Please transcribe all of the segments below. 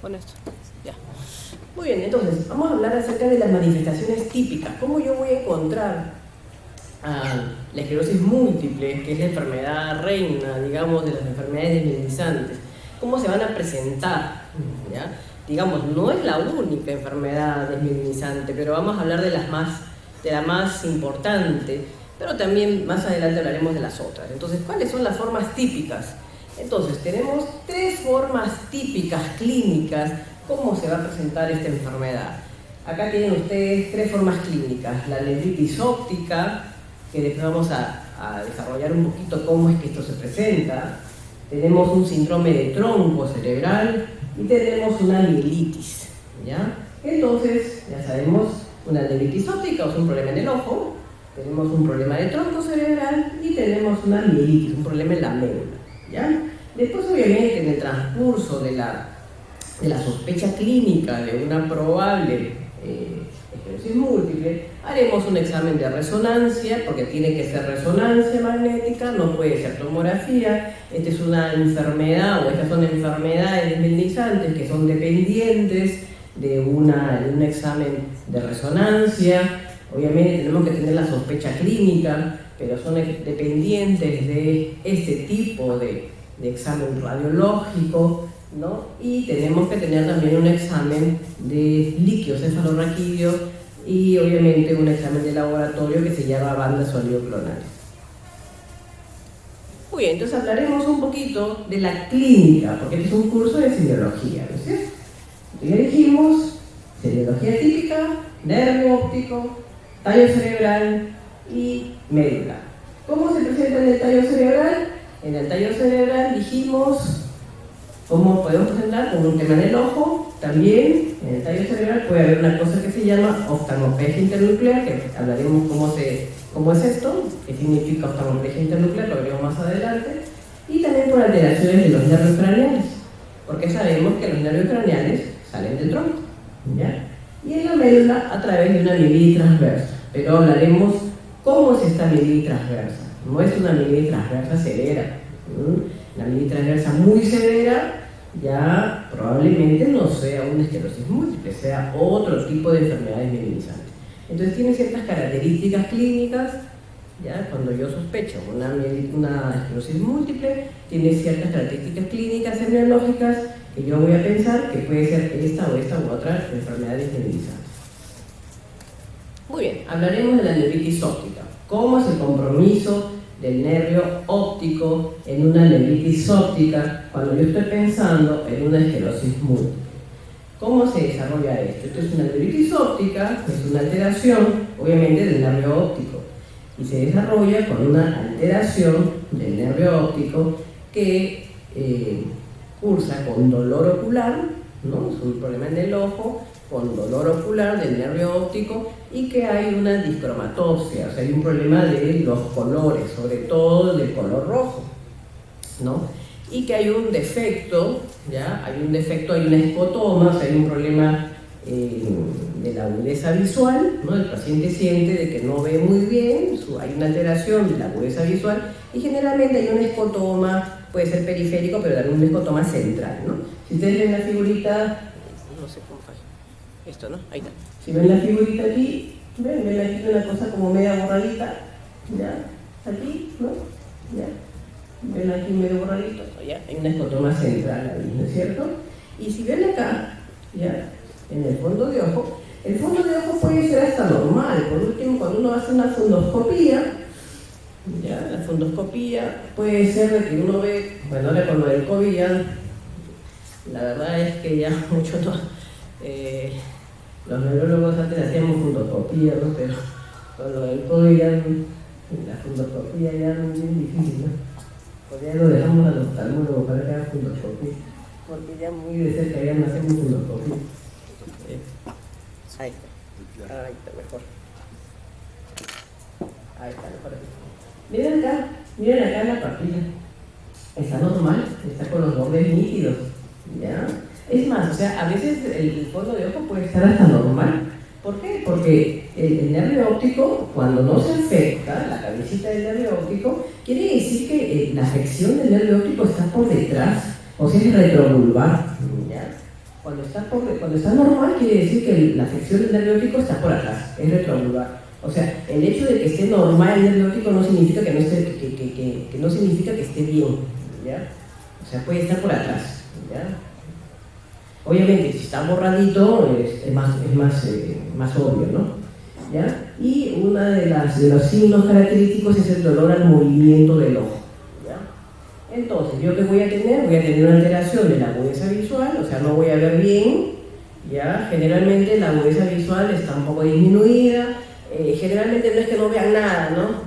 Con esto, ya. Muy bien, entonces, vamos a hablar acerca de las manifestaciones típicas. ¿Cómo yo voy a encontrar la esclerosis múltiple, que es la enfermedad reina, digamos, de las enfermedades desmielinizantes? ¿Cómo se van a presentar? ¿Ya? Digamos, no es la única enfermedad desmielinizante, pero vamos a hablar de la más importante, pero también más adelante hablaremos de las otras. Entonces, ¿cuáles son las formas típicas? Entonces, tenemos 3 formas típicas clínicas, cómo se va a presentar esta enfermedad. Acá tienen ustedes 3 formas clínicas: la neuritis óptica, que después vamos a desarrollar un poquito cómo es que esto se presenta. Tenemos un síndrome de tronco cerebral y tenemos una mielitis, ¿ya? Entonces, ya sabemos, una neuritis óptica es un problema en el ojo, tenemos un problema de tronco cerebral y tenemos una mielitis, un problema en la médula, ¿ya? Después, obviamente, en el transcurso de la sospecha clínica de una probable esclerosis múltiple, haremos un examen de resonancia, porque tiene que ser resonancia magnética, no puede ser tomografía. Esta es una enfermedad, o estas son enfermedades desmielinizantes que son dependientes de un examen de resonancia. Obviamente tenemos que tener la sospecha clínica, pero son dependientes de este tipo de examen radiológico, ¿no? Y tenemos que tener también un examen de líquido cefalorraquídeo y obviamente un examen de laboratorio que se llama bandas oligoclonales. Muy bien, entonces hablaremos un poquito de la clínica, porque este es un curso de semiología, ¿no es cierto? Ya dijimos, semiología típica, nervio óptico, tallo cerebral y médula. ¿Cómo se presenta en el tallo cerebral? En el tallo cerebral dijimos cómo podemos presentar con un tema en el ojo. También en el tallo cerebral puede haber una cosa que se llama oftalmoplegia internuclear, que hablaremos cómo es esto, qué significa oftalmoplegia internuclear, lo veremos más adelante. Y también por alteraciones de los nervios craneales, porque sabemos que los nervios craneales salen del tronco, ¿ya? Y en la médula a través de una mielitis transversa, pero hablaremos cómo es esta mielitis transversa. No es una mielitis transversa severa. La mielitis transversa muy severa ya probablemente no sea una esclerosis múltiple, sea otro tipo de enfermedades mielinizantes. Entonces tiene ciertas características clínicas, ya cuando yo sospecho una esclerosis múltiple, tiene ciertas características clínicas semiológicas que yo voy a pensar que puede ser esta u otra enfermedades mielinizantes. Muy bien, hablaremos de la neuritis óptica. ¿Cómo es el compromiso del nervio óptico en una neuritis óptica cuando yo estoy pensando en una esclerosis múltiple? ¿Cómo se desarrolla esto? Esto es una neuritis óptica, es una alteración, obviamente, del nervio óptico, y se desarrolla con una alteración del nervio óptico que cursa con dolor ocular, ¿no? Es un problema en el ojo, con dolor ocular del nervio óptico, y que hay una discromatopsia, o sea, hay un problema de los colores, sobre todo del color rojo, ¿no? Y que hay un defecto, ¿ya? Hay una escotoma, o sea, hay un problema de la agudeza visual, ¿no? El paciente siente de que no ve muy bien, hay una alteración de la agudeza visual, y generalmente hay un escotoma, puede ser periférico, pero también un escotoma central, ¿no? Si ustedes ven la figurita, no sé cómo fue esto, ¿no? Ahí está. Si ven la figurita aquí, ven aquí una cosa como media borradita, ¿ya? Aquí, ¿no? ¿Ya? Ven aquí medio borradito, ¿ya? Hay una escotoma central ahí, ¿no es cierto? Y si ven acá, ¿ya? En el fondo de ojo puede ser hasta normal. Por último, cuando uno hace una fundoscopía, ¿ya? La fundoscopía puede ser de que uno ve, bueno, ahora con lo del COVID ya, la verdad es que ya mucho no, los neurólogos antes hacíamos fundoscopía, ¿no? Pero con lo del COVID ya, la fundoscopía ya es bien difícil, ¿no? Porque ya lo dejamos a los oftalmólogos para que hagan fundoscopía, porque ya muy de cerca ya no hacemos fundoscopía. Ahí está mejor. Ahí está mejor. Miren acá la papila. Está normal, está con los bordes nítidos, ¿ya? Es más, o sea, a veces el fondo de ojo puede estar hasta normal. ¿Por qué? Porque el nervio óptico, cuando no se afecta, la cabecita del nervio óptico, quiere decir que la afección del nervio óptico está por detrás, o sea, es retrovulvar, ¿ya? Cuando está normal quiere decir que la sección del nervio óptico está por atrás, es retroangular. O sea, el hecho de que esté normal el nervio óptico no significa que no esté, que no significa que esté bien, ¿ya? O sea, puede estar por atrás, ¿ya? Obviamente, si está borradito es más obvio, ¿no? ¿Ya? Y uno de los signos característicos es el dolor al movimiento del ojo, ¿ya? Entonces, ¿yo qué voy a tener? Voy a tener una alteración de la agudeza visual, o sea, no voy a ver bien, ¿ya? Generalmente la agudeza visual está un poco disminuida, generalmente no es que no vean nada, ¿no?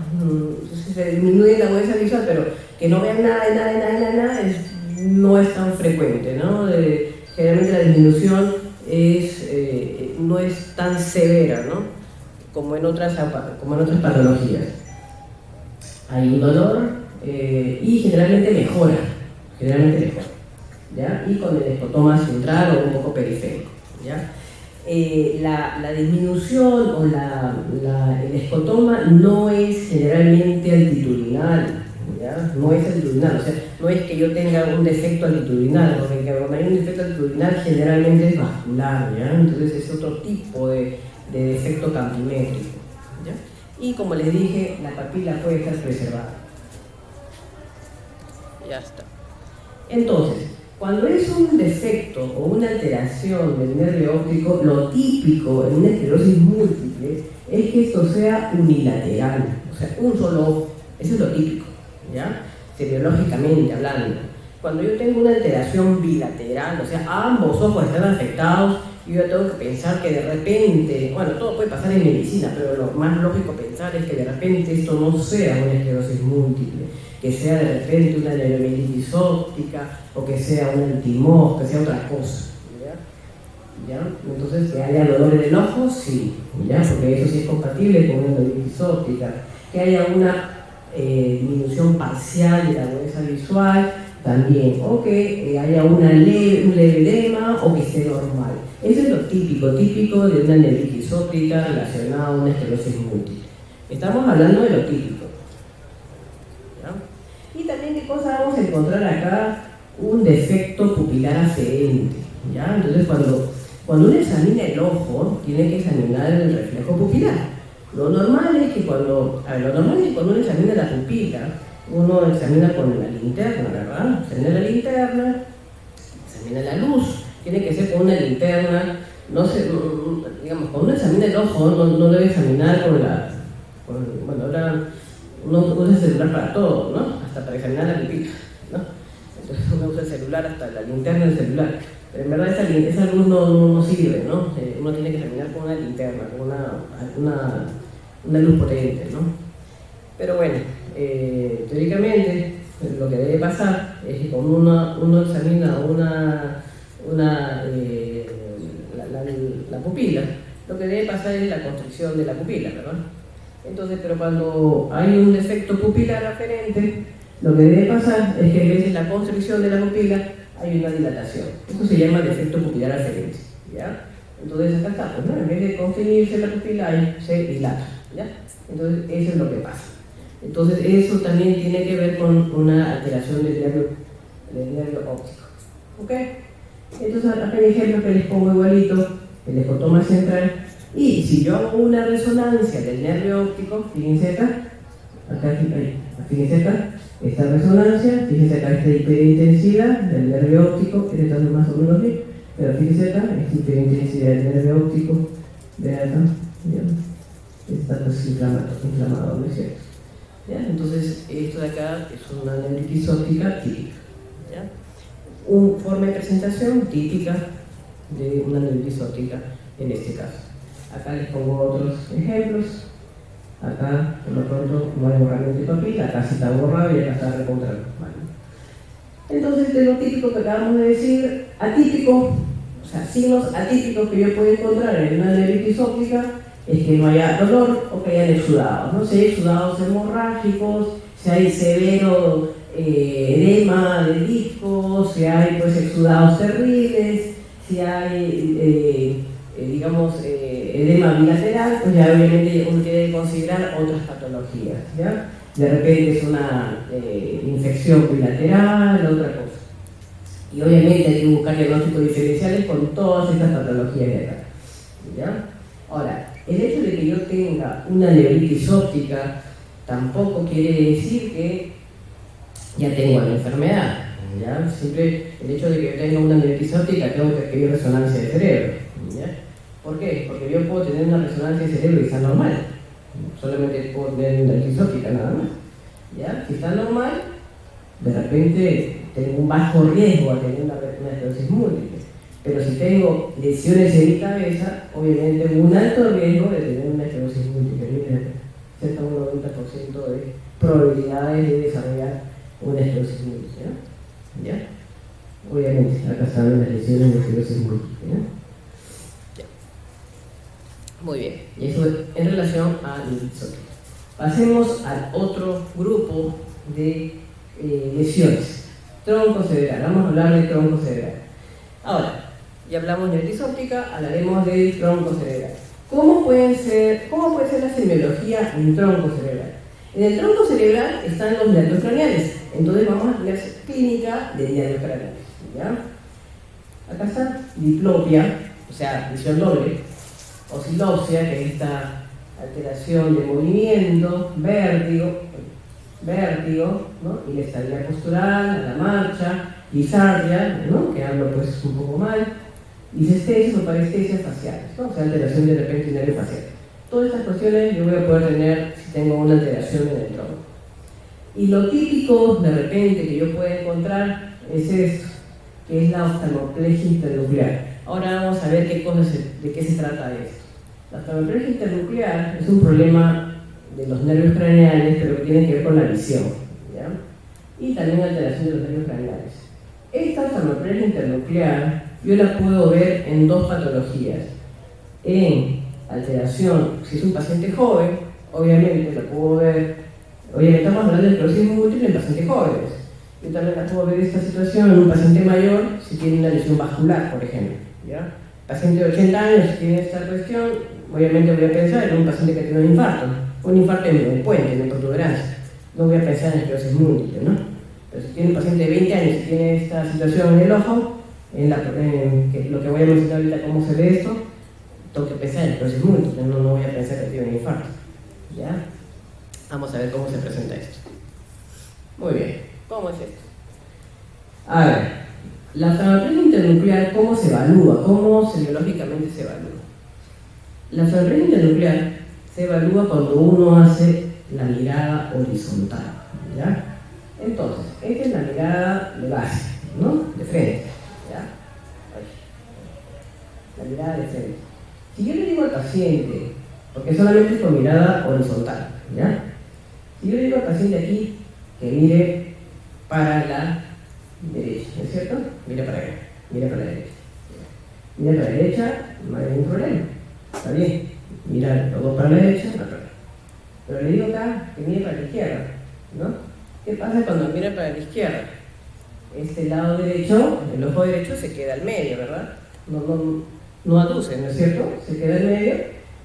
Se disminuye la agudeza visual, pero que no vean nada, no es tan frecuente, ¿no? Generalmente la disminución no es tan severa, ¿no? Como en otras patologías. Hay un dolor y generalmente mejora, ¿ya? Y con el escotoma central o un poco periférico, ¿ya? La disminución o el escotoma no es generalmente altitudinal, ¿ya? No es altitudinal, o sea, no es que yo tenga un defecto altitudinal, porque cuando hay un defecto altitudinal generalmente es vascular, ¿ya? Entonces es otro tipo de defecto campimétrico, ¿ya? Y como les dije, la papila puede estar preservada. Ya está. Entonces, cuando es un defecto o una alteración del nervio óptico, lo típico en una esclerosis múltiple es que esto sea unilateral, o sea, un solo ojo. Eso es lo típico, ¿ya? Seriológicamente hablando. Cuando yo tengo una alteración bilateral, o sea, ambos ojos están afectados, yo tengo que pensar que de repente, bueno, todo puede pasar en medicina, pero lo más lógico pensar es que de repente esto no sea una esclerosis múltiple, que sea de repente una neuromielitis óptica, o que sea un antimos, que sea otra cosa, ¿ya? Entonces, que haya dolor en el ojo, sí, ¿ya? Porque eso sí es compatible con una neuromielitis óptica. Que haya una disminución parcial de la agudeza visual, también, o que haya un leve edema o que esté normal. Eso es lo típico de una neuritis óptica relacionada a una esclerosis múltiple. Estamos hablando de lo típico, ¿ya? Y también, ¿qué cosa vamos a encontrar acá? Un defecto pupilar aferente, ¿ya? Entonces, cuando uno examina el ojo, tiene que examinar el reflejo pupilar. Lo normal es que cuando uno examina la pupila, uno examina con la linterna, ¿verdad? Examina la linterna, examina la luz. Tiene que ser con una linterna, digamos, cuando uno examina el ojo, no debe examinar bueno, ahora uno usa el celular para todo, ¿no? Hasta para examinar la pupila, ¿no? Entonces uno usa el celular, hasta la linterna del celular. Pero en verdad esa luz no sirve, ¿no? Uno tiene que examinar con una linterna, con una luz potente, ¿no? Pero bueno, teóricamente lo que debe pasar es que cuando uno examina la pupila, lo que debe pasar es la constricción de la pupila, ¿verdad? Entonces, pero cuando hay un defecto pupilar aferente, lo que debe pasar es que en vez de la constricción de la pupila hay una dilatación. Eso se llama defecto pupilar aferente, ¿ya? Entonces acá está, pues, ¿no? En vez de constreñirse la pupila, se dilata, ¿ya? Entonces eso es lo que pasa. Entonces eso también tiene que ver con una alteración del nervio óptico, ¿ok? Entonces acá hay ejemplos que les pongo igualito, el escotoma central, y si yo hago una resonancia del nervio óptico, fíjense acá, fíjense acá, esta resonancia, fíjense acá esta hiperintensidad del nervio óptico, que está más o menos bien, pero fíjense acá, esta hiperintensidad del nervio óptico, de acá, ¿ya? Está pues inflamado, ¿no es cierto? ¿Ya? Entonces, esto de acá es una neuritis óptica típica, ¿ya? Forma de presentación típica de una neuritis óptica en este caso. Acá les pongo otros ejemplos. Acá, por lo pronto, no hay borramiento de papila, acá sí está borrado y acá está recontra. ¿Vale? Entonces, de lo típico que acabamos de decir, atípico, o sea, signos atípicos que yo puedo encontrar en una neuritis óptica es que no haya dolor o que hayan exudados, ¿no? Si hay exudados hemorrágicos, si hay severo edema de discos, si hay pues exudados terribles, si hay edema bilateral, pues ya obviamente uno tiene que considerar otras patologías, ¿ya? De repente es una infección bilateral, otra cosa. Y obviamente hay que buscar diagnósticos diferenciales con todas estas patologías de acá. ¿Ya? Ahora, el hecho de que yo tenga una neuritis óptica tampoco quiere decir que ya tengo la enfermedad. ¿Ya? Siempre el hecho de que yo tenga una neuritis óptica tengo que pedir resonancia de cerebro. ¿Ya? ¿Por qué? Porque yo puedo tener una resonancia de cerebro y está normal. Solamente puedo tener una neuritis óptica nada más. ¿Ya? Si está normal, de repente tengo un bajo riesgo a tener una esclerosis múltiple. Pero si tengo lesiones en mi cabeza, obviamente tengo un alto riesgo de tener una esclerosis múltiple. Cerca de un 90% de probabilidades de desarrollar una esclerosis múltiple. ¿No? ¿Ya? Obviamente, acá están las lesiones de esclerosis múltiple. ¿No? Ya. Muy bien. Y eso en relación a neuritis. Pasemos al otro grupo de lesiones. Tronco cerebral. Vamos a hablar del tronco cerebral. Ahora, ya hablamos de neuritis óptica, hablaremos del tronco cerebral. ¿Cómo puede ser la semiología en tronco cerebral? En el tronco cerebral están los nervios craneales. Entonces vamos a ver clínica de nervios craneales. ¿Ya? Acá está diplopia, o sea, visión doble, osilopsia, que es esta alteración de movimiento, vértigo, ¿no? Inestabilidad postural, la marcha, disartria, ¿no? Que hablo pues un poco mal, disestesis o parestesias faciales, ¿no? O sea, alteración de repente nervio facial. Todas estas cuestiones yo voy a poder tener si tengo una alteración en el tronco. Y lo típico de repente que yo puedo encontrar es esto, que es la oftalmoplegia internuclear. Ahora vamos a ver de qué se trata esto. La oftalmoplegia internuclear es un problema de los nervios craneales, pero que tiene que ver con la visión, ¿ya? Y también alteración de los nervios craneales. Esta oftalmoplegia internuclear yo la puedo ver en dos patologías. En alteración, si es un paciente joven, obviamente la puedo ver, obviamente estamos hablando de esclerosis múltiple en pacientes jóvenes. Yo también la puedo ver esta situación en un paciente mayor si tiene una lesión vascular, por ejemplo, ¿ya? Paciente de 80 años si tiene esta cuestión, obviamente voy a pensar en un paciente que tiene un infarto en el puente, en protuberancia. No voy a pensar en esclerosis múltiple, ¿no? Pero si tiene un paciente de 20 años y tiene esta situación en el ojo, lo que voy a mencionar ahorita, cómo se ve esto, tengo que pensar en esclerosis múltiple, no voy a pensar que tiene un infarto. ¿Ya? Vamos a ver cómo se presenta esto. Muy bien, ¿cómo es esto? A ver, la oftalmoplegia internuclear, ¿cómo se evalúa? ¿Cómo semiológicamente se evalúa? La oftalmoplegia internuclear se evalúa cuando uno hace la mirada horizontal, ¿ya? Entonces, esta es la mirada de base, ¿no? De frente, ¿ya? La mirada de frente. Si yo le digo al paciente, porque solamente es con mirada horizontal, ¿ya? Si yo le digo al paciente aquí que mire para la derecha, ¿no es cierto? Mire para acá, mire para la derecha. Mire para la derecha, no hay ningún problema, está bien. Mira los dos para la derecha, no hay problema. Pero le digo acá que mire para la izquierda, ¿no? ¿Qué pasa cuando mira para la izquierda? Este lado derecho, el ojo derecho se queda al medio, ¿verdad? No aduce, ¿no es cierto? Se queda al medio.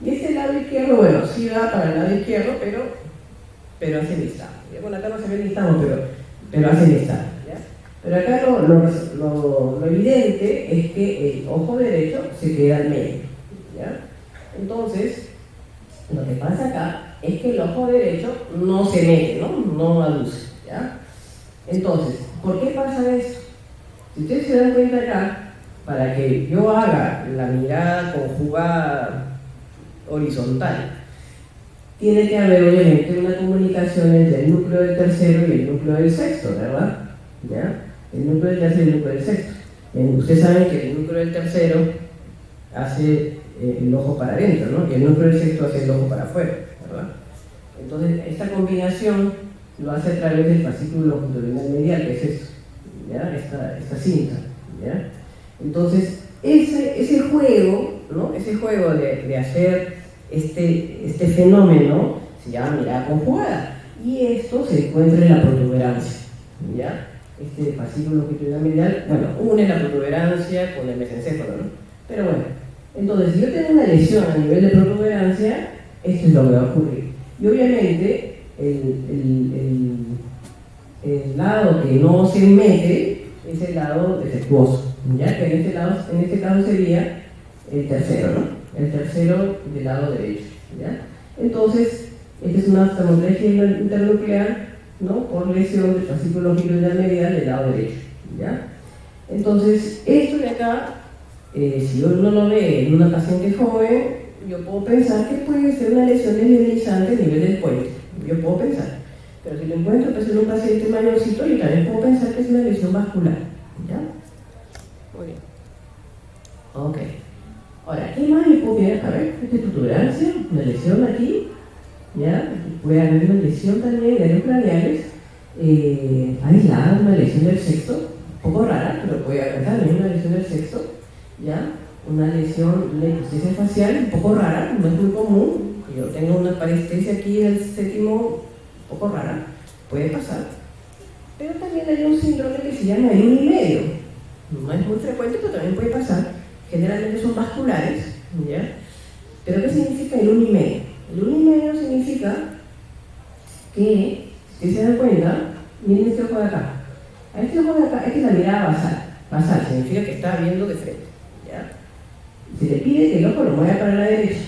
Y este lado izquierdo, bueno, sí va para el lado izquierdo, pero hace listado. Bueno, acá no se ve listado, pero hace listado, ¿ya? Pero acá lo evidente es que el ojo derecho se queda al medio, ¿ya? Entonces, lo que pasa acá es que el ojo derecho no se mete, no aduce, ¿ya? Entonces, ¿por qué pasa eso? Si ustedes se dan cuenta acá, para que yo haga la mirada conjugada horizontal, tiene que haber obviamente una comunicación entre el núcleo del tercero y el núcleo del sexto, ¿verdad? ¿Ya? El núcleo del tercero y el núcleo del sexto. Ustedes saben que el núcleo del tercero hace el ojo para adentro, ¿no? Y el núcleo del sexto hace el ojo para afuera, ¿verdad? Entonces, esta combinación lo hace a través del fascículo longitudinal medial, que es esto, ¿ya? Esta cinta, ¿ya? Entonces, ese juego, ¿no? Ese juego de hacer este fenómeno se llama mirada conjugada. Y esto se encuentra en la protuberancia, ¿ya? Este fascículo longitudinal medial, bueno, une la protuberancia con el mesencéfalo, ¿no? Pero bueno, entonces, si yo tengo una lesión a nivel de protuberancia, esto es lo que va a ocurrir. Y obviamente, el lado que no se mete es el lado defectuoso, ¿ya? Que en este caso sería el tercero, ¿no? El tercero del lado derecho, ¿ya? Entonces, esta es una oftalmología internuclear, ¿no? Por lesión del fascículo longitudinal medial del lado derecho, ¿ya? Entonces, esto de acá, si uno lo ve en una paciente joven, yo puedo pensar que puede ser una lesión desmineralizante a nivel del puente, yo puedo pensar. Pero si lo encuentro pues, en un paciente mayorcito, yo también puedo pensar que es una lesión vascular, ¿ya? Muy bien. Ok. Ahora, ¿qué más le puedo ver? A ver, esta protuberancia, una lesión aquí, ¿ya? Aquí puede haber una lesión también de áreas craneales, aislada, una lesión del sexto, un poco rara, pero puede haber también una lesión del sexto, ¿ya? Una lesión de hipostesia facial, un poco rara, no es muy común. Yo tengo una parestesia aquí en el séptimo, un poco rara, puede pasar. Pero también hay un síndrome que se llama el 1,5. No es muy frecuente, pero también puede pasar. Generalmente son vasculares, ¿ya? ¿Pero qué significa el 1,5? El 1,5 significa que, si se dan cuenta, miren este ojo de acá. A este ojo de acá, esta es la mirada basal. Basal significa que está viendo de frente, ¿ya? Se le pide que el ojo lo mueva para la derecha.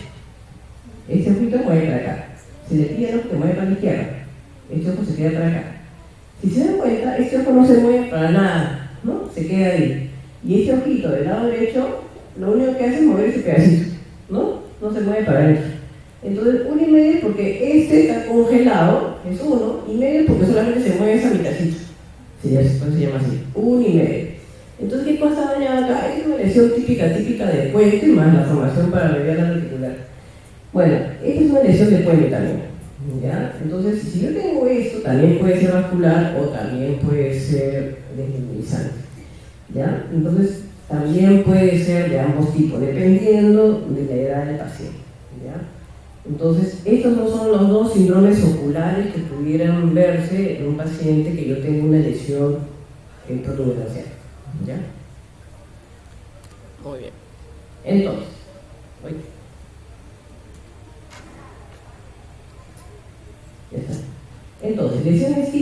Este ojito mueve para acá. Se le pide el ojo que mueva para la izquierda. Este ojo se queda para acá. Si se dan cuenta, este ojo no se mueve para nada, ¿no? Se queda ahí. Y este ojito del lado derecho, lo único que hace es mover ese pedacito, ¿no? No se mueve para adentro. Entonces, 1,5 porque este está congelado, es 1,5 porque solamente se mueve esa mitadcita. Sí, eso se llama así, 1,5. Entonces, ¿qué cosa dañada acá? Es una lesión típica del puente más la formación paravertebral reticular. Bueno, esta es una lesión de puente también, ¿ya? Entonces, si yo tengo esto, también puede ser vascular o también puede ser desmineralizante, ¿ya? Entonces, también puede ser de ambos tipos, dependiendo de la edad del paciente, ¿ya? Entonces, estos no son los dos síndromes oculares que pudieran verse en un paciente que yo tenga una lesión protuberancial, ¿ya? Muy bien. Entonces, ya está. Entonces, lesiones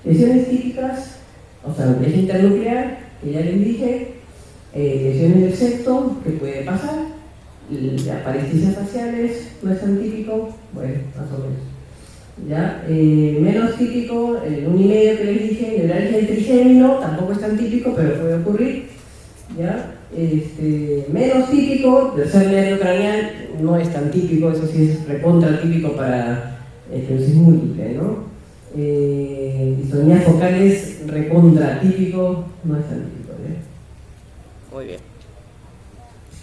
lesiones típicas, oftalmología internuclear, que ya les dije, lesiones del septo, que puede pasar, las parestesias faciales, no es tan típico, bueno, más o menos. ¿Ya? Menos típico, el 1,5 que les dije, neuralgia del trigémino, tampoco es tan típico, pero puede ocurrir. ¿Ya? Menos típico, tercer nervio craneal, no es tan típico, eso sí es recontra típico para esclerosis múltiple, ¿no? Distonías focales, recontra típico, no es tan típico, ¿ya? Muy bien.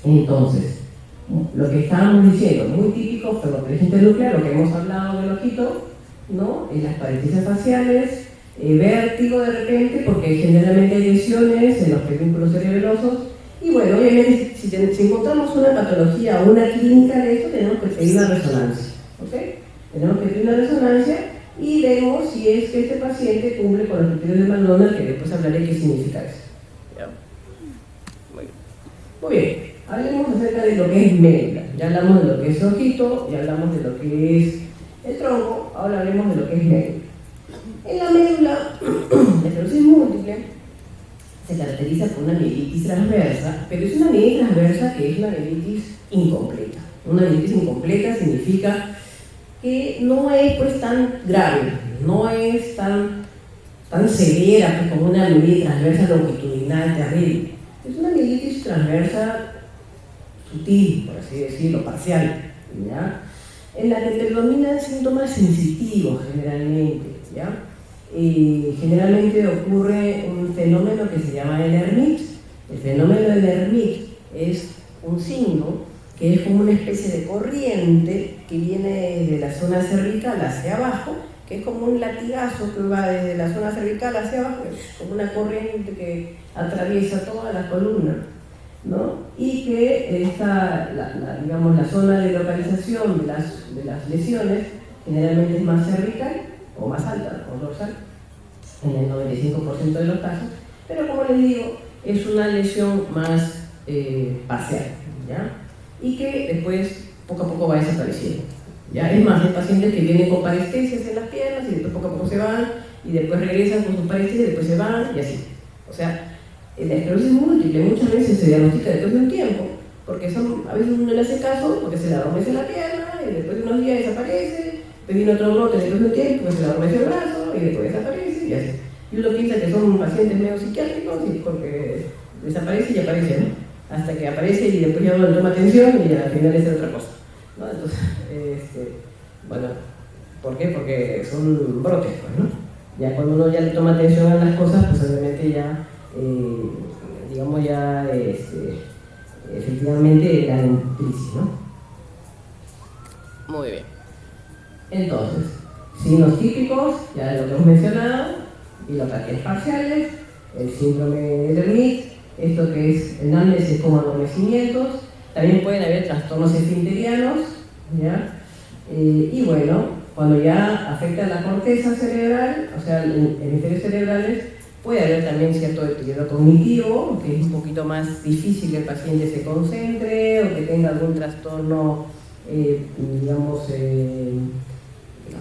Entonces, lo que estábamos diciendo, muy típico, oftalmología internuclear, lo que hemos hablado del ojito, ¿no? Las parestesias faciales, vértigo de repente, porque generalmente hay lesiones en los pedúnculos cerebelosos. Y bueno, obviamente, si encontramos una patología o una clínica de esto, tenemos que pedir una resonancia, ¿ok? Tenemos que pedir una resonancia y vemos si es que este paciente cumple con los criterios de McDonald, que después hablaré qué significa eso. ¿Ya? Muy bien, hablemos acerca de lo que es médula. Ya hablamos de lo que es ojito, ya hablamos de lo que es el tronco, ahora hablemos de lo que es médula. En la médula, la esclerosis múltiple se caracteriza por una mielitis transversa, pero es una mielitis transversa que es una mielitis incompleta. Una mielitis incompleta significa que no es pues tan grave, no es tan severa pues, como una mielitis transversa longitudinal terrible. Es una mielitis transversa sutil, por así decirlo, parcial, ¿ya? En la que predominan síntomas sensitivos generalmente, ¿ya? Generalmente ocurre un fenómeno que se llama el Hermit. El fenómeno del Hermit es un signo que es como una especie de corriente que viene desde la zona cervical hacia abajo, que es como un latigazo que va desde la zona cervical hacia abajo, como una corriente que atraviesa toda la columna, ¿no? Y que digamos, la zona de localización de las lesiones generalmente es más cervical o más alta o dorsal, en el 95% de los casos, pero como les digo, es una lesión más parcial, ¿ya? Y que después poco a poco va desapareciendo, ¿ya? Es más, hay pacientes que vienen con parestesias en las piernas y después poco a poco se van, y después regresan con sus parestesias y después se van, y así. O sea, la esclerosis múltiple muchas veces se diagnostica después de un tiempo, porque a veces uno le hace caso porque se le adormece la pierna, y después de unos días desaparece, después viene otro brote después de un tiempo, pues se le adormece el brazo, y después desaparece, y así. Y uno piensa que son pacientes medio psiquiátricos, y porque desaparece y aparece, ¿no? Hasta que aparece y después ya no le toma atención y al final es otra cosa, ¿no? Entonces, bueno, ¿por qué? Porque son brotes, pues, ¿no? Ya cuando uno ya le toma atención a las cosas, pues obviamente ya, digamos ya, efectivamente la crisis, ¿no? Muy bien. Entonces, signos típicos, ya de lo que hemos mencionado, pilopatías parciales, el síndrome de Dermit, esto que es el numbness es como adormecimientos, también pueden haber trastornos esfinterianos, ¿ya? Y bueno, cuando ya afecta la corteza cerebral, o sea, hemisferios cerebrales, puede haber también cierto deterioro cognitivo, que es un poquito más difícil que el paciente se concentre o que tenga algún trastorno, digamos,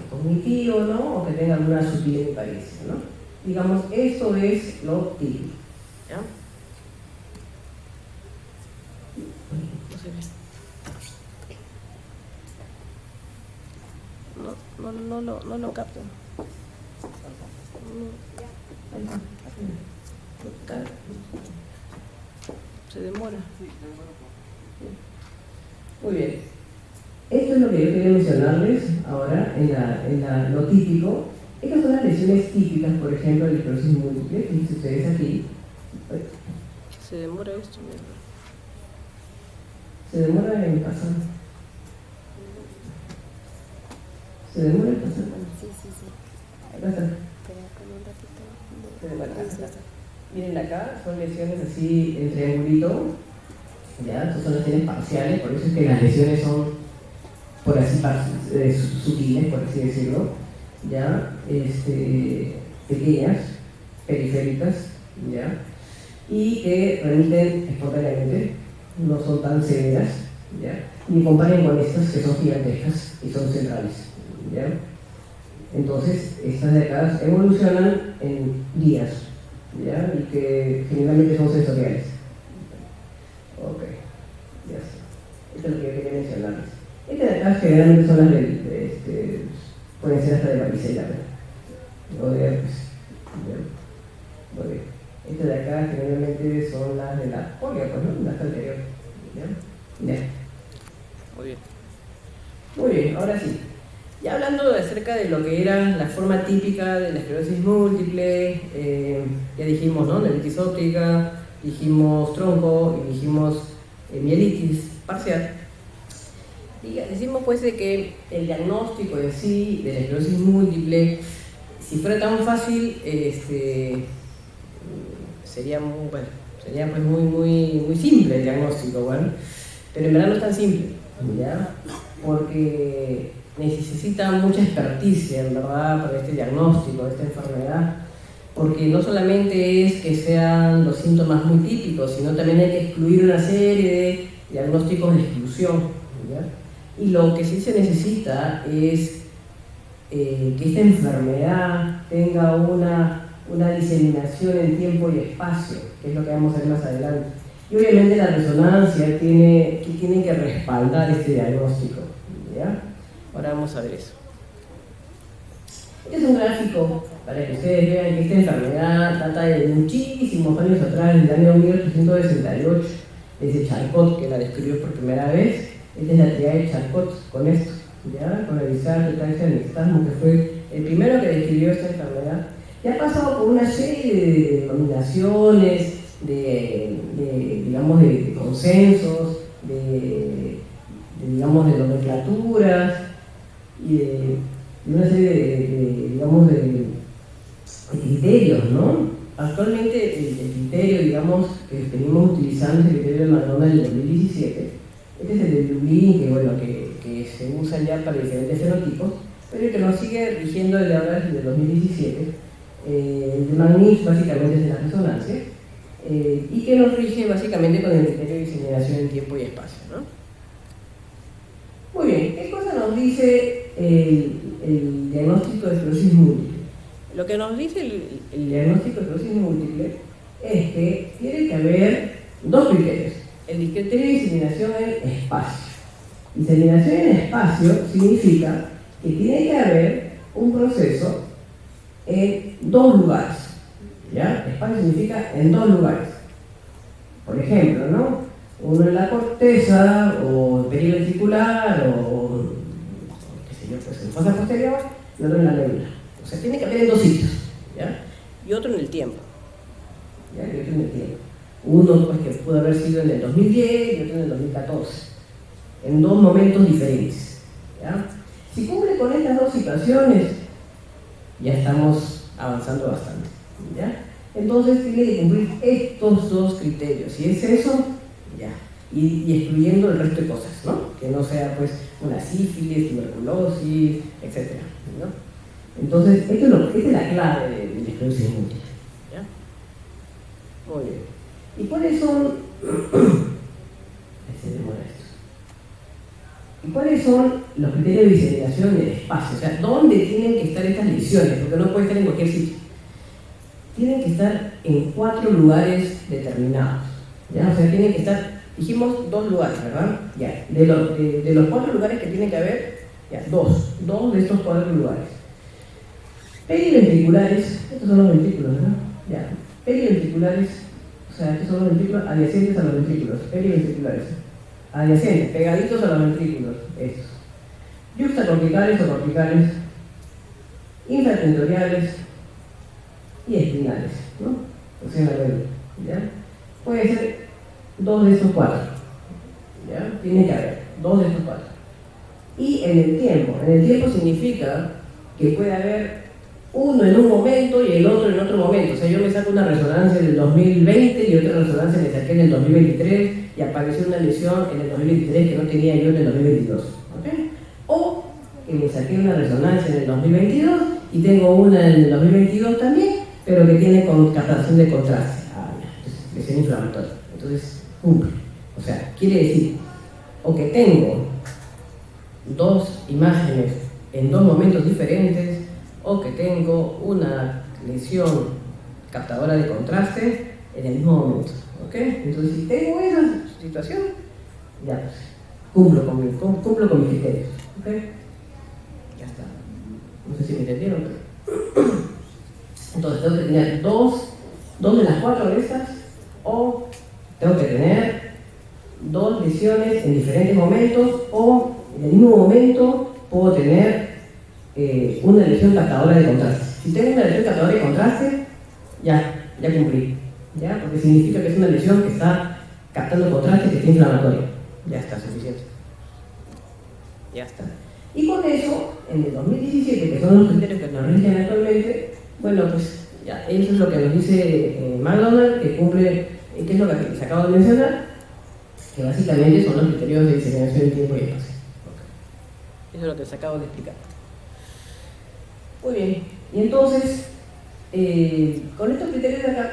cognitivo, ¿no? O que tenga alguna sutil heparicia, ¿no? Digamos, esto es lo típico, ¿ya? No lo capto. Se demora. Muy bien. Esto es lo que yo quería mencionarles ahora en lo típico. Estas son las lesiones típicas, por ejemplo, de la esclerosis múltiple. Fíjense ustedes aquí. Se demora esto, ¿no? Se demora en pasar. ¿Se demora en pasar? Sí. Acá está. Miren acá, son lesiones así en triangulito. ¿Ya? Estas son lesiones parciales, por eso es que las lesiones son, por así sutiles, por así decirlo. ¿Ya? Pequeñas, periféricas, ¿ya? Y que remiten espontáneamente, no son tan severas, ¿ya? Ni comparen con estas que son gigantescas y son centrales, ¿ya? Entonces, estas de acá evolucionan en días, ¿ya? Y que generalmente son sensoriales. Ok, ya está. Esto es lo que yo quería mencionarles. Estas de acá generalmente son las pueden ser hasta de varicela, ¿no? O de herpes, ¿ya? Muy bien. Estas de acá generalmente son las de la polio, pues, ¿no? Las anteriores, ¿ya? Ya. Muy bien. Muy bien, ahora sí. Ya hablando acerca de lo que era la forma típica de la esclerosis múltiple, ya dijimos, ¿no? Neuritis óptica, dijimos tronco y dijimos mielitis parcial. Y decimos pues de que el diagnóstico en sí de la esclerosis múltiple, si fuera tan fácil, sería pues muy simple el diagnóstico, bueno, pero en verdad no es tan simple, ¿ya? Porque necesita mucha experticia, en verdad, para este diagnóstico de esta enfermedad, porque no solamente es que sean los síntomas muy típicos, sino también hay que excluir una serie de diagnósticos de exclusión, ¿ya? Y lo que sí se necesita es que esta enfermedad tenga una diseminación en tiempo y espacio, que es lo que vamos a ver más adelante. Y obviamente la resonancia tiene que respaldar este diagnóstico, ¿ya? Ahora vamos a ver eso. Este es un gráfico para que ustedes vean que esta enfermedad data de muchísimos años atrás, en el año 1868, desde Charcot, que la describió por primera vez. Esta es la triada de Charcot con esto, ¿ya? Con el Isaac de nixtasmo, que fue el primero que describió esta enfermedad. Y ha pasado por una serie de denominaciones, digamos, de consensos, de nomenclaturas y de una serie digamos, de criterios, ¿no? Actualmente el criterio, digamos, que venimos utilizando es el criterio de McDonald del 2017. Este es el de Dublín, que se usa ya para diferentes fenotipos, pero el que nos sigue rigiendo desde ahora desde el 2017. El de Magnus básicamente es de la resonancia, y que nos rige básicamente con el criterio de diseminación en tiempo y espacio, ¿no? Muy bien, ¿qué cosa nos dice el diagnóstico de esclerosis múltiple? Lo que nos dice el diagnóstico de esclerosis múltiple es que tiene que haber dos criterios. El criterio de diseminación en espacio. Diseminación en espacio significa que tiene que haber un proceso en dos lugares. ¿Ya? Espacio significa en dos lugares. Por ejemplo, ¿no? Uno en la corteza, o en periventricular, o qué sé yo, pues en fosa posterior, y otro en la médula. O sea, tiene que haber en dos sitios, ¿ya? Y otro en el tiempo. ¿Ya? Y otro en el tiempo. Uno pues, que pudo haber sido en el 2010 y otro en el 2014. En dos momentos diferentes. ¿Ya? Si cumple con estas dos situaciones, ya estamos avanzando bastante. ¿Ya? Entonces tiene que cumplir estos dos criterios. Si es eso, ya. Y excluyendo el resto de cosas, ¿no? Que no sea pues una sífilis, tuberculosis, etc. ¿No? Entonces, esta es la clave de la esclerosis múltiple. ¿Ya? Muy bien. ¿Y cuáles son? Se demora esto. ¿Y cuáles son los criterios de diseminación del espacio? O sea, ¿dónde tienen que estar estas lesiones? Porque no puede estar en cualquier sitio. Tienen que estar en 4 lugares determinados. ¿Ya? O sea, tienen que estar, dijimos 2 lugares, ¿verdad? Ya. De los 4 lugares que tiene que haber, ya, 2 de estos 4 lugares. Periventriculares, estos son los ventrículos, ¿verdad? Ya. Periventriculares, o sea, estos son los ventrículos adyacentes a los ventrículos, periventriculares. Adyacentes, pegaditos a los ventrículos, estos. Yuxtacorticales o corticales, infratentoriales y espinales, ¿no? O sea, en la médula, ¿ya? Puede ser 2 de estos 4, ¿ya? Tiene que haber 2 de estos 4. Y en el tiempo significa que puede haber uno en un momento y el otro en otro momento. O sea, yo me saco una resonancia en el 2020 y otra resonancia me saqué en el 2023 y apareció una lesión en el 2023 que no tenía yo en el 2022. ¿Okay? O que me saqué una resonancia en el 2022 y tengo una en el 2022 también, pero que tiene captación de contraste. Entonces, lesión inflamatoria. Entonces, cumple. O sea, quiere decir, o que tengo 2 imágenes en 2 momentos diferentes, o que tengo una lesión captadora de contraste en el mismo momento. ¿Ok? Entonces, si tengo esa situación, ya pues, cumplo con mis criterios. ¿Ok? Ya está. No sé si me entendieron, pero... Entonces, tengo que tener 2 de las 4 de estas, o tengo que tener 2 lesiones en diferentes momentos, o en el mismo momento puedo tener una lesión captadora de contraste. Si tengo una lesión captadora de contraste, ya cumplí, ¿ya? Porque significa que es una lesión que está captando contraste, que está inflamatoria. Ya está, suficiente. Ya está. Y con eso, en el 2017, que son los criterios que nos rigen actualmente, bueno, pues ya, eso es lo que nos dice McDonald, que cumple, que es lo que les acabo de mencionar, que básicamente son los criterios de diseminación en tiempo y espacio. Okay. Eso es lo que les acabo de explicar. Muy bien, y entonces, con estos criterios de acá,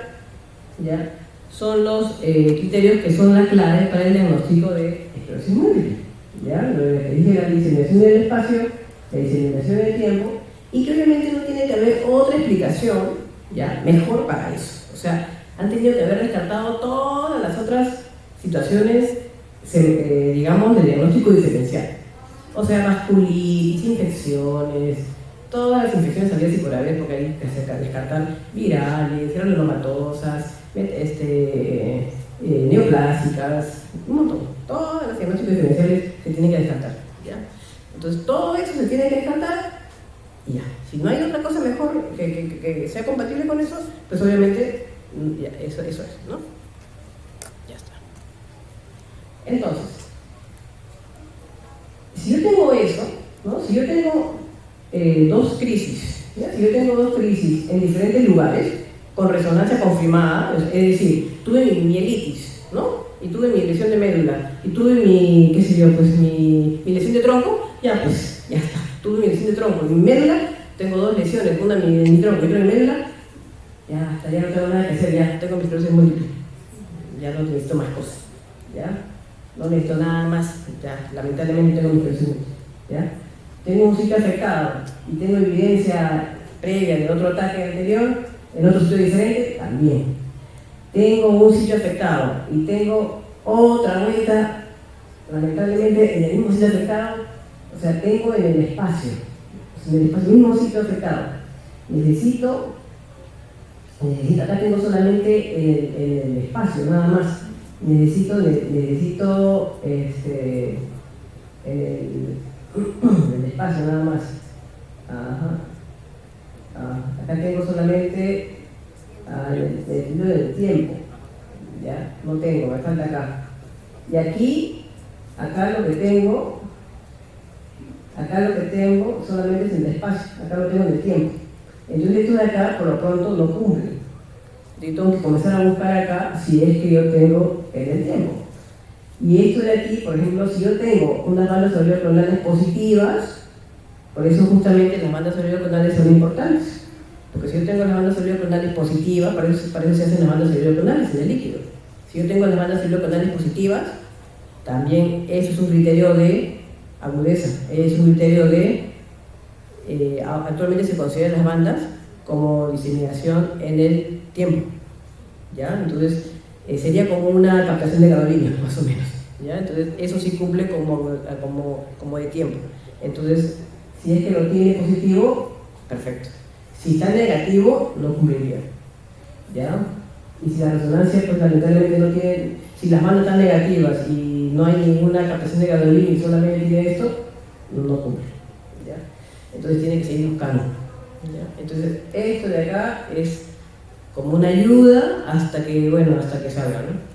ya, son los criterios que son la clave para el diagnóstico de esclerosis múltiple. ¿Ya? Lo que dije, la diseminación del espacio, la diseminación del tiempo, y que obviamente no tiene que haber otra explicación, ¿ya?, mejor para eso. O sea, han tenido que haber descartado todas las otras situaciones, digamos, de diagnóstico diferencial. O sea, vasculitis, infecciones, todas las infecciones habidas y por haber, porque hay que descartar virales, granulomatosas, neoplásicas, un montón. Todas las diagnósticos diferenciales se tienen que descartar, ¿ya? Entonces, todo eso se tiene que descartar y ya. Si no hay otra cosa mejor que sea compatible con eso, pues obviamente ya, eso es, ¿no? Ya está. Entonces, si yo tengo eso, ¿no? Si yo tengo 2 crisis, ¿ya? Si yo tengo 2 crisis en diferentes lugares, con resonancia confirmada, es decir, tuve mi mielitis, ¿no? Y tuve mi lesión de médula, y tuve mi, qué sé yo, pues mi lesión de tronco, ya pues, ya está. Tuve mi lesión de tronco y mi médula, tengo 2 lesiones, una en mi tronco y otra en mi médula, ya hasta ya no tengo nada que hacer, ya tengo mi esclerosis múltiple, ya no necesito más cosas, ¿ya? no necesito nada más, ya, lamentablemente tengo mis presiones, ¿ya? Tengo un sitio afectado y tengo evidencia previa de otro ataque anterior, en otro sitio diferente, también. Tengo un sitio afectado y tengo otra vuelta, lamentablemente en el mismo sitio afectado, o sea, tengo en el espacio, mismo sitio afectado. Necesito, acá tengo solamente el espacio, nada más. Necesito el espacio, nada más. Ajá. Acá tengo solamente el del tiempo. Ya, no tengo, me falta acá. Y aquí, acá lo que tengo solamente es el espacio, acá lo tengo en el tiempo. Entonces esto de acá, por lo pronto, no cumple. Yo tengo que comenzar a buscar acá si es que yo tengo en el tiempo. Y esto de aquí, por ejemplo, si yo tengo unas bandas cerebrovasculares positivas, por eso justamente las bandas cerebrovasculares son importantes. Porque si yo tengo las bandas cerebrovasculares positivas, para eso se hacen las bandas cerebrovasculares en el líquido. Si yo tengo las bandas cerebrovasculares positivas, también eso es un criterio de agudeza, es un criterio de, actualmente se consideran las bandas como diseminación en el tiempo, ¿ya? Entonces, sería como una captación de Carolina, más o menos, ¿ya? Entonces, eso sí cumple como de tiempo. Entonces, si es que lo tiene positivo, perfecto. Si está negativo, no cumpliría, ¿ya? Y si la resonancia, pues lamentablemente no tiene, si las bandas están negativas y no hay ninguna captación de Carolina y solamente tiene esto, no cumple, ¿ya? Entonces tiene que seguir buscando, ¿ya? Entonces, esto de acá es como una ayuda hasta que salga, ¿no?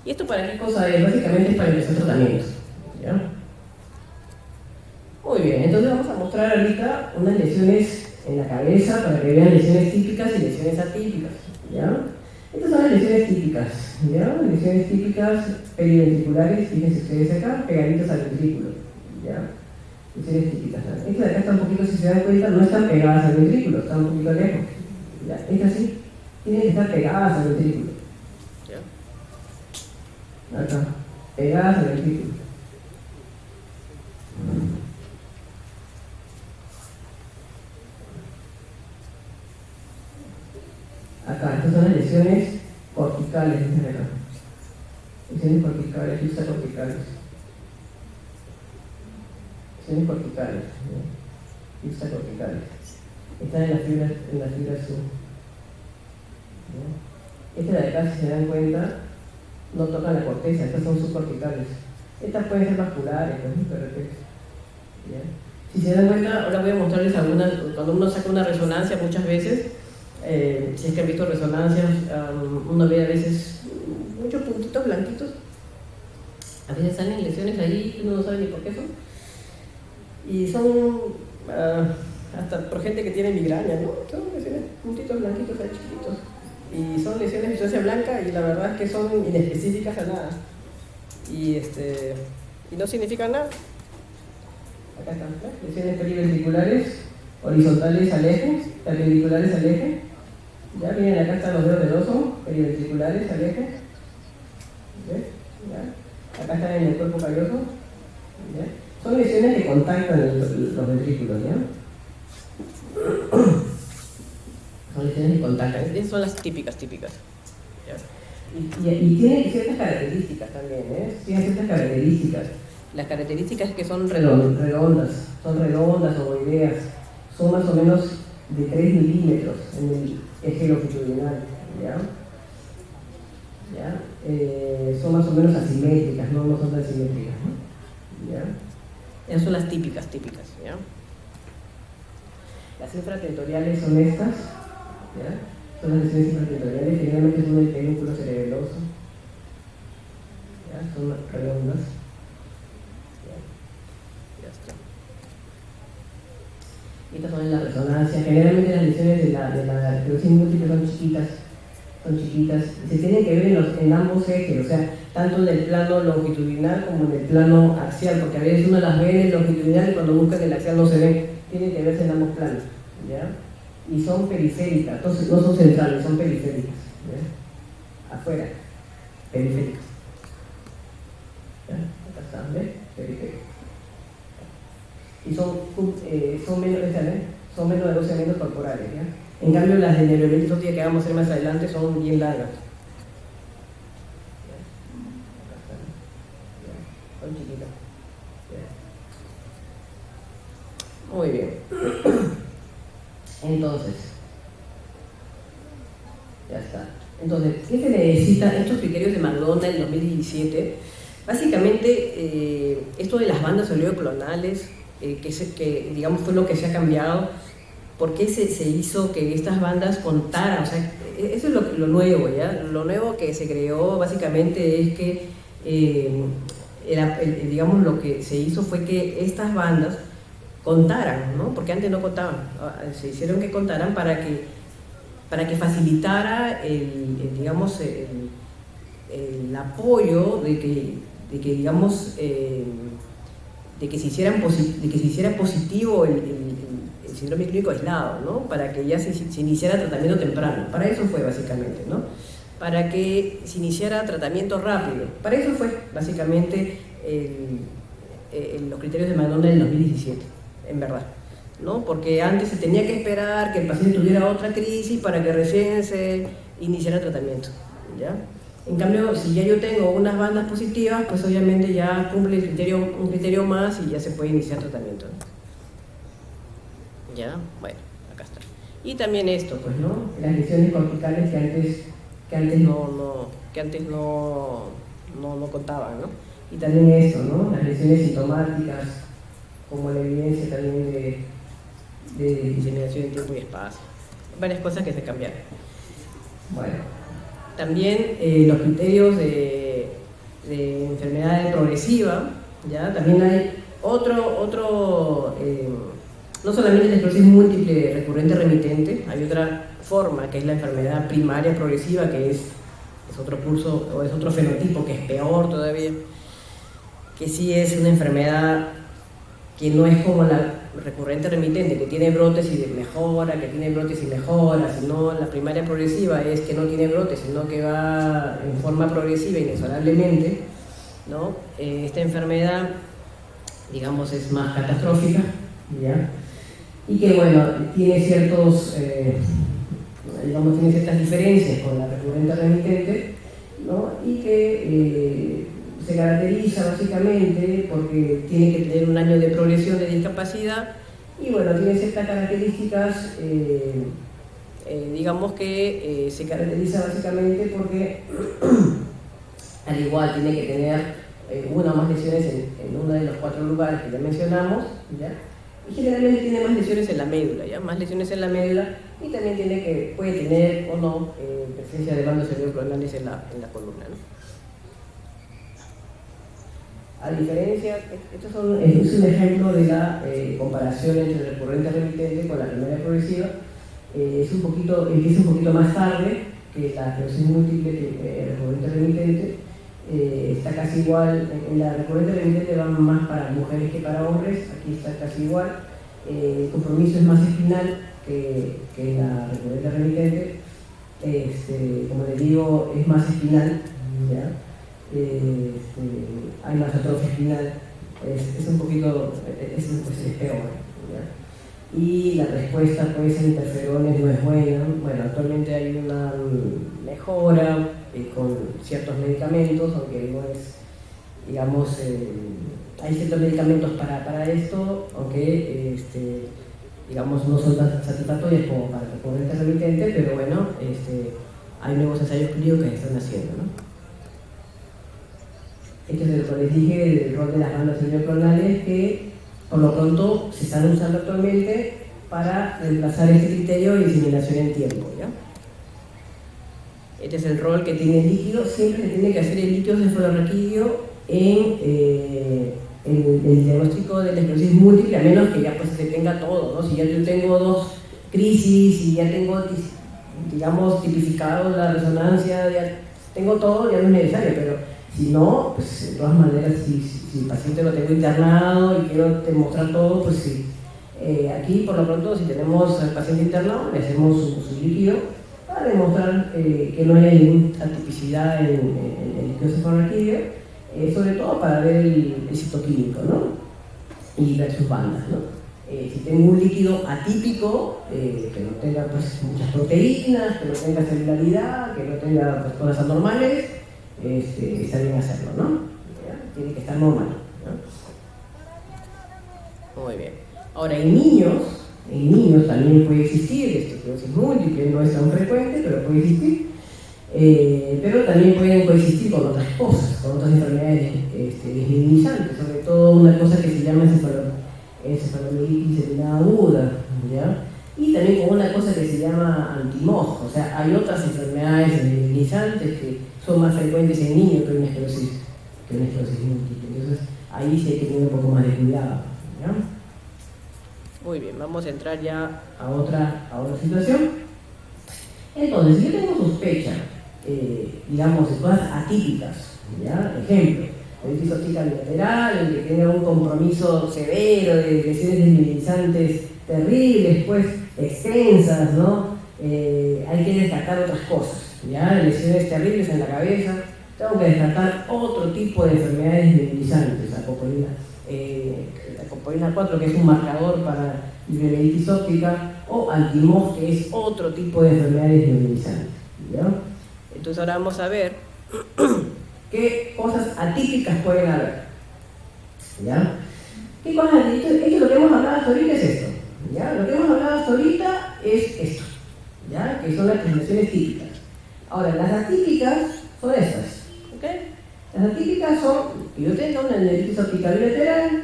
¿Y esto para qué cosa es? Básicamente es para empezar tratamientos, ¿ya? Muy bien, entonces vamos a mostrar ahorita unas lesiones en la cabeza para que vean lesiones típicas y lesiones atípicas, ¿ya? Estas son las lesiones típicas, ¿ya? Lesiones típicas periventriculares, fíjense ustedes acá, pegaditas al ventrículo, ¿ya? Lesiones típicas, ¿no? Estas de acá están un poquito, si se dan cuenta, no están pegadas al ventrículo, están un poquito lejos, ¿ya? Estas sí, tienen que estar pegadas al ventrículo, ¿ya? Acá, pegadas al ventrículo. Acá, estas son las lesiones corticales, dicen acá. Lesiones corticales, juxtacorticales. Lesiones corticales, ¿no? Juxtacorticales. Están en las fibras sub. ¿No? Estas de acá, si se dan cuenta, no tocan la corteza, estas son subcorticales. Estas pueden ser vasculares, ¿no? De repente. ¿Ya? Si se dan cuenta, ahora voy a mostrarles algunas, cuando uno saca una resonancia muchas veces, si es que han visto resonancias, uno ve a veces muchos puntitos blanquitos, a veces salen lesiones ahí que uno no sabe ni por qué son, y son hasta por gente que tiene migraña, ¿no? Son lesiones, puntitos blanquitos ahí chiquitos, y son lesiones de sustancia blanca y la verdad es que son inespecíficas a nada, y no significan nada. Acá están, ¿no? Lesiones periventriculares horizontales al eje, perpendiculares al eje. Ya miren, acá están los dedos del oso, periventriculares al eje. ¿Ves? ¿Ya? Acá están en el cuerpo calloso. ¿Ya? Son lesiones que contactan los ventrículos, ¿ya? Son lesiones que contactan. Esas son las típicas. ¿Ya? Y tienen ciertas características también, ¿eh? Tienen ciertas características. Las características es que son redondas, ovoideas, son más o menos de 3 milímetros en el eje longitudinal, ¿ya? Son más o menos asimétricas, no son tan simétricas, ¿no? ¿Ya? Esas son las típicas, ¿ya? Las infratentoriales son estas, ¿ya? Son las lesiones infratentoriales, generalmente son el pedúnculo cerebeloso, ¿ya? Son redondas. Estas son las resonancias. Generalmente las lesiones de la esclerosis múltiple son chiquitas, y se tienen que ver en ambos ejes, o sea, tanto en el plano longitudinal como en el plano axial, porque a veces uno las ve en el longitudinal y cuando buscan el axial no se ve, tienen que verse en ambos planos, ¿ya? Y son periféricas, entonces no son centrales, son periféricas, ¿ya? Afuera, periféricas. ¿Ya? Acá están, ¿ves? Y son menos de 12 metros corporales, ¿ya? En cambio, las de neuroeventos óptica que vamos a hacer más adelante son bien largas. Son chiquitas. Muy bien. Entonces, ya está. Entonces, ¿qué se necesita? Estos criterios de McDonald en 2017, básicamente esto de las bandas oleoclonales, que digamos fue lo que se ha cambiado. ¿Por qué se hizo que estas bandas contaran? O sea, eso es lo nuevo, ¿ya? Lo nuevo que se creó básicamente es que, digamos, lo que se hizo fue que estas bandas contaran, ¿no? Porque antes no contaban. Se hicieron que contaran para que facilitara digamos, el apoyo de que digamos, de que se hiciera positivo el síndrome clínico aislado, ¿no? Para que ya se iniciara tratamiento temprano. Para eso fue básicamente, ¿no? Para que se iniciara tratamiento rápido. Para eso fue básicamente los criterios de McDonald en 2017, en verdad, ¿no? Porque antes se tenía que esperar que el paciente tuviera otra crisis para que recién se iniciara el tratamiento, ¿ya? En cambio, si ya yo tengo unas bandas positivas, pues obviamente ya cumple un criterio más y ya se puede iniciar tratamiento, ¿no? Ya, bueno, acá está. Y también esto, pues, ¿no? Las lesiones corticales que antes no contaban, ¿no? Y también esto, ¿no? Las lesiones sintomáticas, como la evidencia también de diseminación en tiempo y espacio. Varias cosas que se cambiaron. Bueno, también los criterios de enfermedad progresiva, ¿ya? También hay no solamente la esclerosis múltiple recurrente remitente, hay otra forma que es la enfermedad primaria progresiva, que es otro curso o es otro fenotipo que es peor todavía, que sí es una enfermedad que no es como la recurrente remitente, que tiene brotes y mejora, que tiene brotes y mejora, sino la primaria progresiva es que no tiene brotes, sino que va en forma progresiva inexorablemente, ¿no? Esta enfermedad, digamos, es más catastrófica, ¿ya? Y que, bueno, tiene ciertas diferencias con la recurrente remitente, ¿no? Y que se caracteriza básicamente porque tiene que tener un año de progresión de discapacidad y, bueno, tiene ciertas características, digamos que se caracteriza básicamente porque al igual tiene que tener una o más lesiones en uno de los 4 lugares que ya mencionamos, ¿ya? Y generalmente tiene más lesiones en la médula, ¿ya? Más lesiones en la médula, y también puede tener o no presencia de bandas oleoclonales en la columna, ¿no? A diferencia, es un ejemplo de la comparación entre el recurrente remitente con la primaria progresiva. Empieza un poquito más tarde que la esclerosis múltiple que el recurrente remitente. Está casi igual, en la recurrente remitente van más para mujeres que para hombres, aquí está casi igual. El compromiso es más espinal que la recurrente remitente, como les digo, es más espinal, ¿ya? Hay más atrofia espinal, es un poquito, es peor, ¿ya? Y la respuesta pues en interferones no es buena. Bueno, actualmente hay una mejora con ciertos medicamentos, aunque no es, digamos, hay ciertos medicamentos para esto, aunque digamos no son tan satisfactorios como para el recurrente remitente, pero bueno, hay nuevos ensayos clínicos que se están haciendo, ¿no? Esto es lo que les dije del rol de las bandas oleoclonales, que por lo pronto se están usando actualmente para reemplazar este criterio de diseminación en tiempo, ¿ya? Este es el rol que tiene el líquido. Siempre se tiene que hacer el líquido cefalorraquídeo en el diagnóstico de la esclerosis múltiple, a menos que ya pues se tenga todo, ¿no? Si ya yo tengo 2 crisis y ya tengo, digamos, tipificado la resonancia, ya tengo todo, ya no es necesario, pero si no, pues de todas maneras, si el paciente lo tengo internado y quiero demostrar todo, pues sí. Aquí, por lo pronto, si tenemos al paciente internado, le hacemos su líquido para demostrar que no hay ninguna atipicidad en el líquido cefalorraquídeo. sobre todo para ver el citoquímico, ¿no? Y ver sus bandas, ¿no? Si tengo un líquido atípico, que no tenga pues, muchas proteínas, que no tenga celularidad, que no tenga pues, cosas anormales, está bien hacerlo, ¿no? ¿Ya? Tiene que estar normal, ¿no? Muy bien. Ahora, en niños también puede existir esclerosis múltiple, no es tan frecuente, pero puede existir. Pero también pueden coexistir con otras cosas, con otras enfermedades desminimizantes, sobre todo una cosa que se llama encefalomelitis seminal aguda, ¿ya? Y también con una cosa que se llama antimoj, o sea, hay otras enfermedades desminimizantes que son más frecuentes en niños que una esclerosis múltiple. Entonces, ahí sí hay que tener un poco más de cuidado, ¿ya? Muy bien, vamos a entrar ya a otra situación. Entonces, si yo tengo sospecha, digamos, de cosas atípicas, ¿ya? Ejemplo, colitis óptica bilateral, el que tenga un compromiso severo de lesiones desminimizantes terribles, pues, extensas, ¿no? Hay que destacar otras cosas, ¿ya? Lesiones terribles en la cabeza, tengo que destacar otro tipo de enfermedades desminimizantes, la copolina 4, que es un marcador para hidromielitis óptica, o antimoj, que es otro tipo de enfermedades desminimizantes, ¿ya? Entonces ahora vamos a ver qué cosas atípicas pueden haber, ¿ya? ¿Qué cosas atípicas? Esto lo que hemos hablado hasta ahorita es esto, ¿ya? Lo que hemos hablado hasta ahorita es esto, ¿ya? Que son las presentaciones típicas. Ahora, las atípicas son estas, ¿ok? Las atípicas son que yo tenga una hidromielitis óptica bilateral,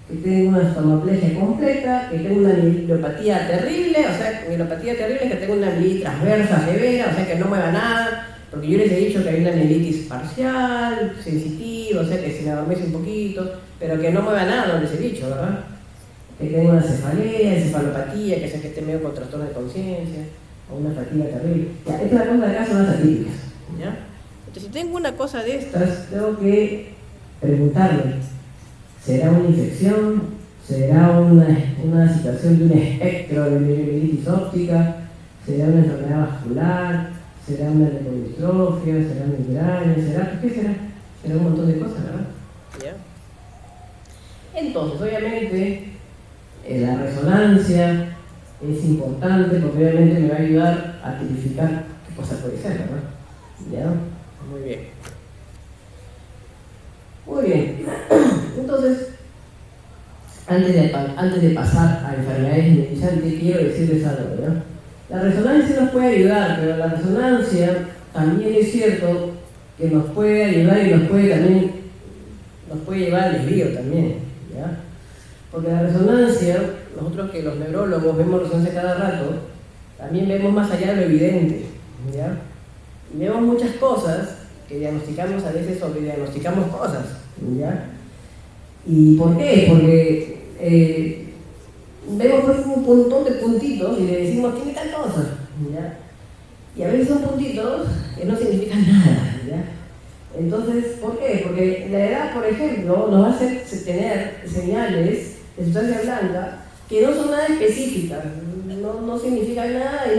que tenga una estomoplegia completa, que tenga una mielopatía terrible, o sea, mielopatía terrible es que tenga una mielitis transversa severa, o sea, que no mueva nada, porque yo les he dicho que hay una mielitis parcial, sensitiva, o sea, que se me adormece un poquito, pero que no mueva nada, no les he dicho, ¿verdad? Que tenga una cefalea, encefalopatía, que sea que esté medio con trastorno de conciencia, o una fatiga terrible. Ya, estas cosas de acá son las atípicas, ¿ya? Entonces, si tengo una cosa de estas, tengo que preguntarme, ¿será una infección? ¿Será una situación de un espectro de mielomielitis óptica? ¿Será una enfermedad vascular? ¿Será una leucodistrofia? ¿Será migraña? ¿Qué será? Será un montón de cosas, ¿verdad? ¿Ya? Entonces, obviamente, la resonancia es importante porque obviamente me va a ayudar a tipificar qué cosa puede ser, ¿verdad? ¿Ya? Muy bien. Muy bien. Entonces, antes de pasar a enfermedades desminimizantes, quiero decirles algo, ¿verdad? La resonancia nos puede ayudar, pero la resonancia también es cierto que nos puede ayudar y nos puede llevar al desvío también, ¿ya? Porque la resonancia, nosotros que los neurólogos vemos resonancia cada rato, también vemos más allá de lo evidente, ¿ya? Y vemos muchas cosas que diagnosticamos, a veces sobrediagnosticamos cosas, ¿ya? ¿Y por qué? Porque vemos pues, un montón de puntitos y le decimos, tiene tal cosa, ¿ya? Y a veces son puntitos que no significan nada, ¿ya? Entonces, ¿por qué? Porque la edad, por ejemplo, nos va a hacer tener señales de sustancia blanca que no son nada específicas, no significan nada y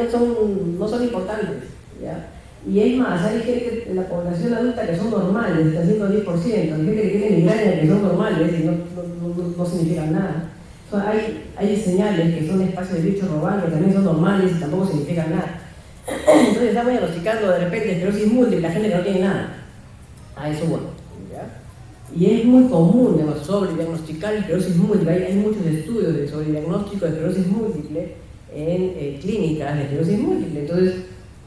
no son importantes, ¿ya? Y es más, hay gente de la población adulta que son normales, hasta 5 o 10%, hay gente que tiene migraña que son normales y no significan nada. O sea, hay señales que son espacios de bicho robado que también son normales y tampoco significan nada. Entonces estamos diagnosticando de repente esclerosis múltiple, la gente que no tiene nada. A eso bueno, ¿ya? Y es muy común sobrediagnosticar esclerosis múltiple. Hay muchos estudios de sobrediagnóstico de esclerosis múltiple en clínicas de esclerosis múltiple. Entonces,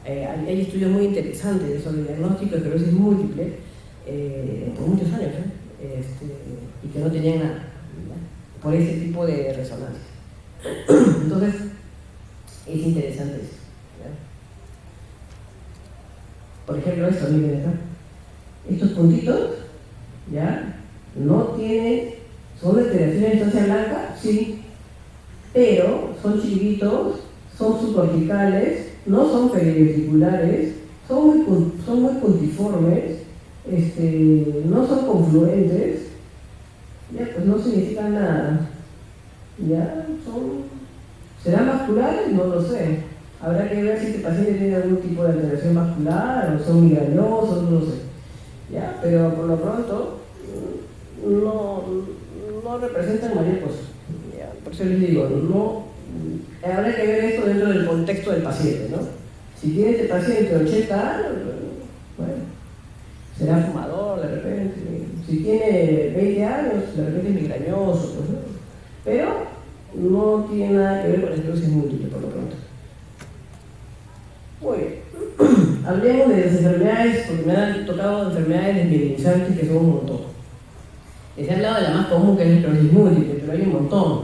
hay estudios muy interesantes de sobrediagnóstico de esclerosis múltiple por muchos años, y que no tenían nada, ¿ya? Por ese tipo de resonancia. Entonces, es interesante eso, ¿ya? Por ejemplo, esto, miren acá. Estos puntitos, ¿ya? Son alteraciones de sustancia blanca, sí, pero son chiquitos, son subcorticales, no son periventriculares, son muy puntiformes, no son confluentes, ya, pues no significan nada, ya, ¿serán vasculares? No lo sé, habrá que ver si este paciente tiene algún tipo de alteración vascular, o son migrañosos, no lo sé, ya, pero por lo pronto no representan mayor cosa. Ya, por eso les digo, habrá que ver esto dentro del contexto del paciente, ¿no? Si tiene este paciente 80 años, bueno, será fumador de repente. Si tiene 20 años, de repente es migrañoso, pues, ¿no? Pero no tiene nada que ver con la esclerosis múltiple, por lo pronto. Muy bien. Hablemos de las enfermedades, porque me han tocado enfermedades desmielinizantes que son un montón. Les he hablado de la más común, que es la esclerosis múltiple, pero hay un montón.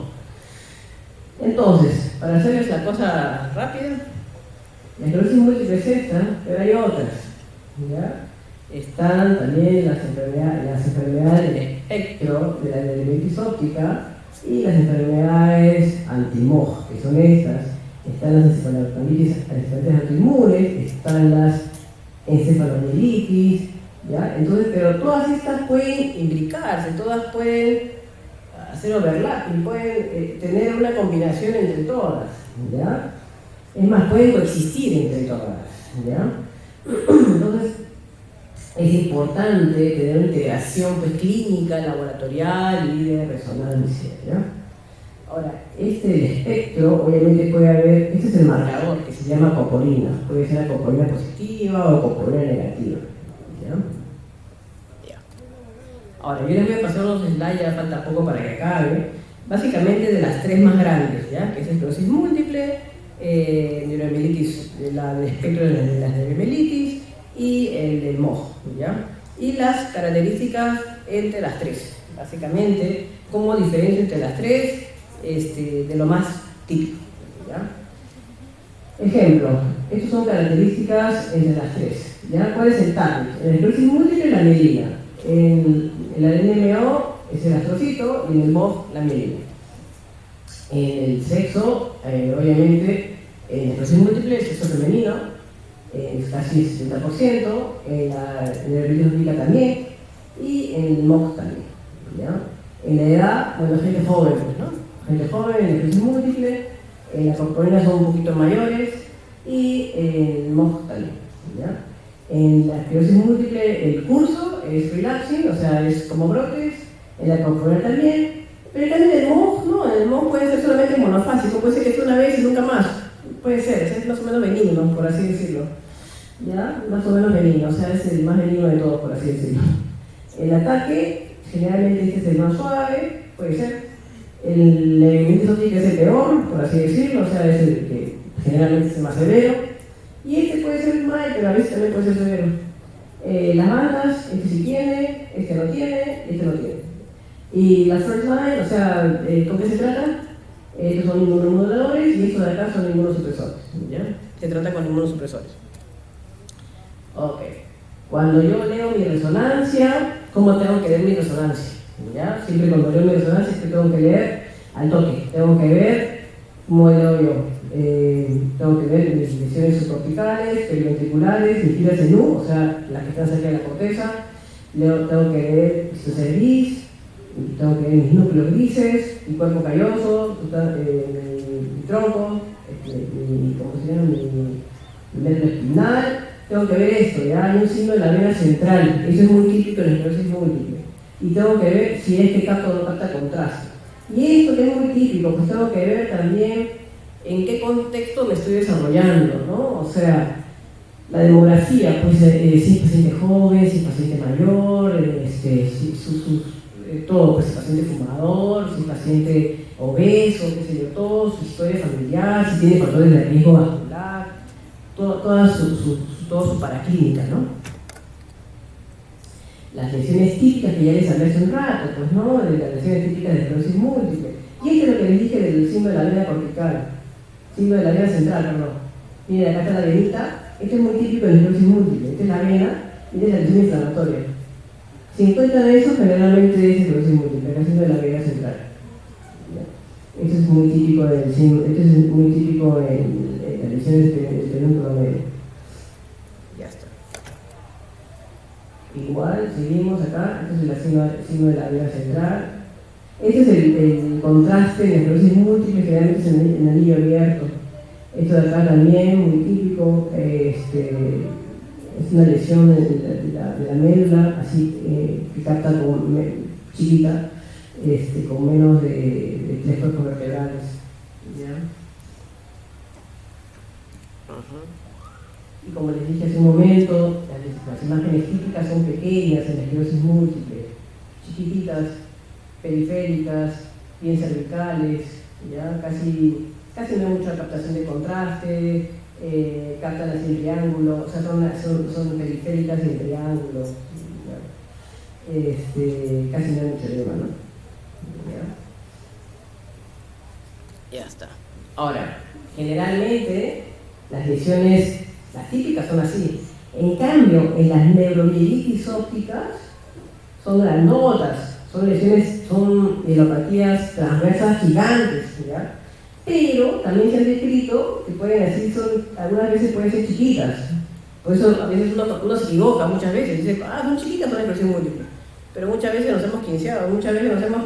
Entonces, para hacerles la cosa rápida, la esclerosis múltiple es esta, pero hay otras, ¿ya? Están también las enfermedades del espectro de la diabetes óptica y las enfermedades anti-MOG, que son estas. Están las encefalopatías autoinmunes, están las encefalomielitis, ¿ya? Entonces, pero todas estas pueden imbricarse, todas pueden hacer overlapping, pueden tener una combinación entre todas, ¿ya? Es más, pueden coexistir entre todas, ¿ya? Entonces, es importante tener una integración pues, clínica, laboratorial y de resonancia, ¿ya? Ahora, del espectro, obviamente puede haber, este es el marcador que se llama copolina, puede ser la copolina positiva o copolina negativa, ¿ya? Ahora, yo les voy a pasar unos slides, ya falta poco para que acabe, básicamente de las tres más grandes, ¿ya? Que es esclerosis múltiple, neuromielitis, el espectro de las neuromielitis y el del MOG, ¿ya? Y las características entre las tres, básicamente, cómo diferencia entre las tres, de lo más típico, ¿ya? Ejemplo, estas son características entre las tres, ¿ya? ¿Cuál es el target? En la esclerosis múltiple, la mielina. En la NMO es el astrocito y en el MOG la mielina. En el sexo, obviamente, en la esclerosis múltiple, el sexo femenino es casi el 70%, en la diabetes óptica también y en el MOG también, ¿ya? En la edad, bueno, gente joven, pues, ¿no? Gente joven, en la esclerosis múltiple, las copolinas son un poquito mayores y en el MOG también, ¿ya? En la esclerosis múltiple el curso es relapsing, o sea, es como brotes, en la copolina también, pero también el MOG, ¿no? El MOG puede ser solamente monofásico, puede ser que sea una vez y nunca más, puede ser, es más o menos benigno, por así decirlo, ¿ya? Más o menos benigno, o sea, es el más benigno de todos, por así decirlo. El ataque, generalmente este es el más suave, puede ser. El diabetes óptica es el peor, por así decirlo, o sea, es el que generalmente es el más severo. Y este puede ser mal, pero a veces también puede ser severo. Las bandas, este sí tiene, este no tiene, este no tiene. Y las first line, o sea, ¿con qué se trata? Estos son inmunomoduladores y estos de acá son inmunosupresores, ¿ya? Se trata con inmunosupresores. Ok. Cuando yo leo mi resonancia, ¿cómo tengo que leer mi resonancia? ¿Ya? Siempre cuando leo mi resonancia, tengo que leer al toque, tengo que ver cómo leo yo. Tengo que ver mis lesiones subcorticales, periventriculares, mis filas en U, o sea, las que están cerca de la corteza. Tengo que ver mi cerviz, tengo que ver mis núcleos grises, mi cuerpo calloso, mi tronco, ¿cómo se llama? Mi método espinal. Tengo que ver esto, ¿ya? Hay un signo de la vena central, eso es muy típico en la esclerosis múltiple. Y tengo que ver si este capta o no capta contraste. Y esto que es muy típico, pues tengo que ver también en qué contexto me estoy desarrollando, ¿no? O sea, la demografía, pues si es paciente joven, si es paciente mayor, todo, pues si es paciente fumador, si es paciente obeso, qué sé yo, todo, su historia familiar, si tiene factores de riesgo vascular, toda su paraclínica, ¿no? Las lesiones típicas que ya les hablé hace un rato, pues, ¿no? De las lesiones típicas de esclerosis múltiple. Y esto es lo que les dije del signo de la vena cortical, signo de la vena central, perdón. Miren, acá está la venita, esto es muy típico de la esclerosis múltiple, esta es la vena y esta es la lesión inflamatoria. Si encuentran eso, generalmente es esclerosis múltiple, acá signo de la vena central. ¿Ya? Esto es muy típico del signo, esto es muy típico en las lesiones del pedúnculo medio. Ya está. Igual, seguimos acá, este es el signo de la vena central. Este es el contraste de la esclerosis múltiple, generalmente es en anillo abierto. Esto de acá también, muy típico, es una lesión de la médula, así que capta chiquita, con menos de 3 cuerpos vertebrales. ¿Ya? Y como les dije hace un momento, las imágenes típicas son pequeñas en la esclerosis múltiple, chiquititas, periféricas, bien cervicales, ¿ya? Casi no hay mucha captación de contraste, captan así en triángulo, o sea, son periféricas y en triángulo, casi no hay mucho edema, ¿no? Ya está. Ahora, generalmente las lesiones, las típicas son así. En cambio, en las neuromielitis ópticas son grandotas, son lesiones, son mielopatías transversas gigantes, ¿ya? Pero también se han descrito que pueden así, algunas veces pueden ser chiquitas. Por eso a veces uno se equivoca muchas veces, dice, son chiquitas, son esclerosis múltiple. Pero muchas veces nos hemos quinceado, muchas veces nos hemos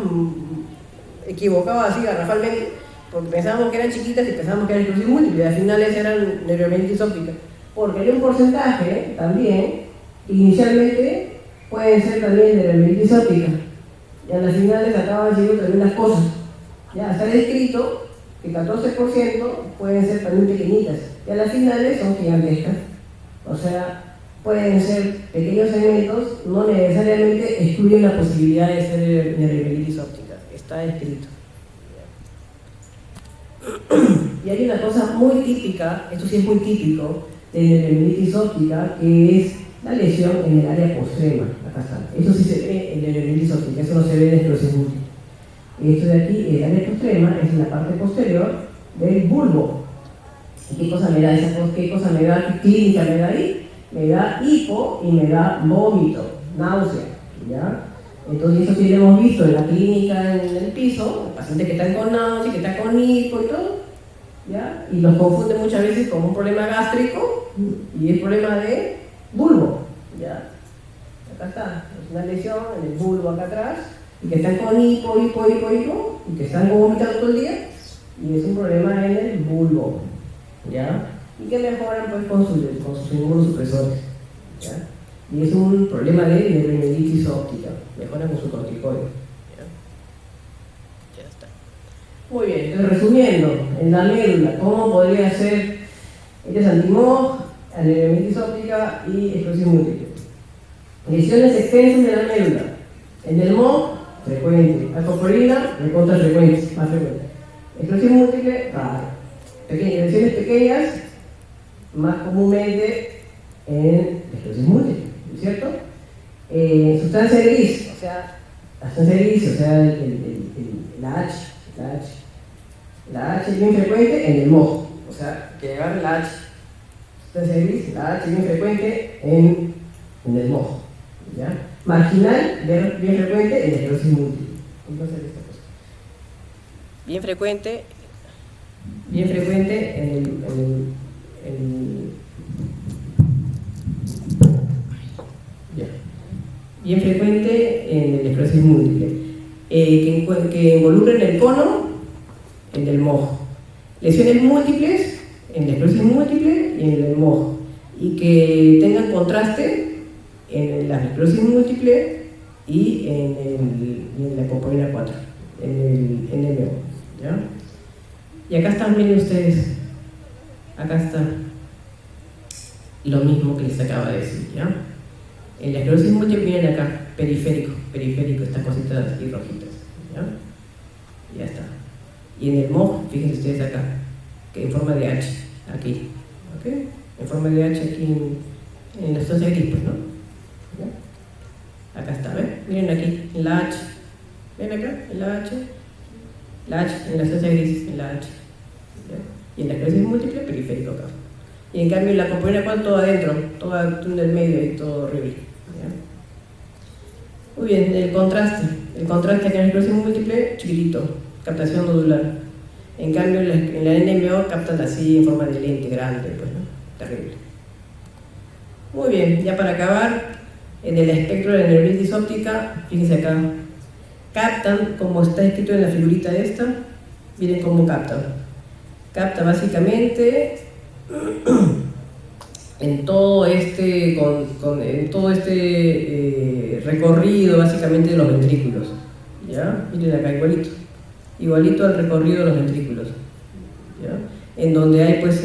equivocado así garrafalmente, porque pensábamos que eran chiquitas y pensábamos que eran esclerosis múltiple, y al final eran neuromielitis óptica. Porque hay un porcentaje también, inicialmente pueden ser también neuromielitis óptica, y a las finales acaban siendo también las cosas. Ya está descrito que 14% pueden ser también pequeñitas, y a las finales son gigantescas. O sea, pueden ser pequeños segmentos, no necesariamente excluyen la posibilidad de ser neuromielitis óptica. Está descrito. Y hay una cosa muy típica, esto sí es muy típico, de neuromielitis óptica, que es la lesión en el área postrema. Acá está. Eso sí se ve en neuromielitis óptica, eso no se ve en esclerosis múltiple. Esto de aquí, el área postrema, es en la parte posterior del bulbo. ¿Y qué cosa me da esa cosa? ¿Qué cosa me da? ¿Qué clínica me da ahí? Me da hipo y me da vómito, náusea, ¿ya? Entonces eso sí lo hemos visto en la clínica, en el piso, pacientes que están con náusea, que están con hipo y todo, ¿ya? Y los confunden muchas veces con un problema gástrico y es problema de bulbo, ¿ya? Acá está, es una lesión en el bulbo acá atrás, y que están con hipo, y que están vomitando todo el día, y es un problema en el bulbo, ¿ya? Y que mejoran pues con sus inmunosupresores, ¿ya? Y es un problema de neuromielitis óptica, mejoran con su corticoide, ¿ya? Ya está. Muy bien, entonces resumiendo, en la médula, ¿cómo podría ser el antimoj, la neuromielitis óptica y esclerosis múltiple? Lesiones extensas de la médula. En el MOG, frecuente. Alcoholina, recontra frecuente, más frecuente. Esclerosis múltiple, raro. Lesiones pequeñas, más comúnmente en esclerosis múltiple, ¿cierto? Sustancia gris, o sea, la sustancia gris, o sea, la H es bien frecuente en el MOG, o sea, que agarre la H. Sustancia gris, la H es bien frecuente en el MOG, ¿ya? Marginal, bien frecuente en esclerosis múltiple. Entonces, esta cosa. Bien frecuente bien frecuente en el esclerosis múltiple, que involucren el cono en el MOG, lesiones múltiples en la esclerosis múltiple y en el MOG, y que tengan contraste en la esclerosis múltiple y en la copoina 4, en el NMO, ¿ya? Y acá están, miren ustedes, acá está lo mismo que les acabo de decir, ¿ya? En la esclerosis múltiple, miren acá, periférico, estas cositas aquí rojitas, ¿ya? Ya está. Y en el MOG, fíjense ustedes acá, que en forma de H, aquí, ¿ok? En forma de H aquí en la sustancia gris, pues, ¿no? ¿Ya? Acá está, ¿ven? Miren aquí, en la H, ¿ven acá? En la H, en la sustancia gris, en la H, ¿ya? Y en la esclerosis múltiple, periférico acá. Y en cambio en la componente 4 todo adentro, todo en el medio y todo horrible, ¿ya? Muy bien, el contraste acá en la esclerosis múltiple, chiquitito, captación nodular. En cambio en la NMO captan así en forma de lente grande, pues, ¿no? Terrible. Muy bien, ya para acabar, en el espectro de la neuromielitis óptica, fíjense acá, captan, como está escrito en la figurita esta, miren cómo captan. Capta básicamente en todo este, en todo este recorrido básicamente de los ventrículos. ¿Ya? Miren acá, igualito al recorrido de los ventrículos. ¿Ya? En donde hay pues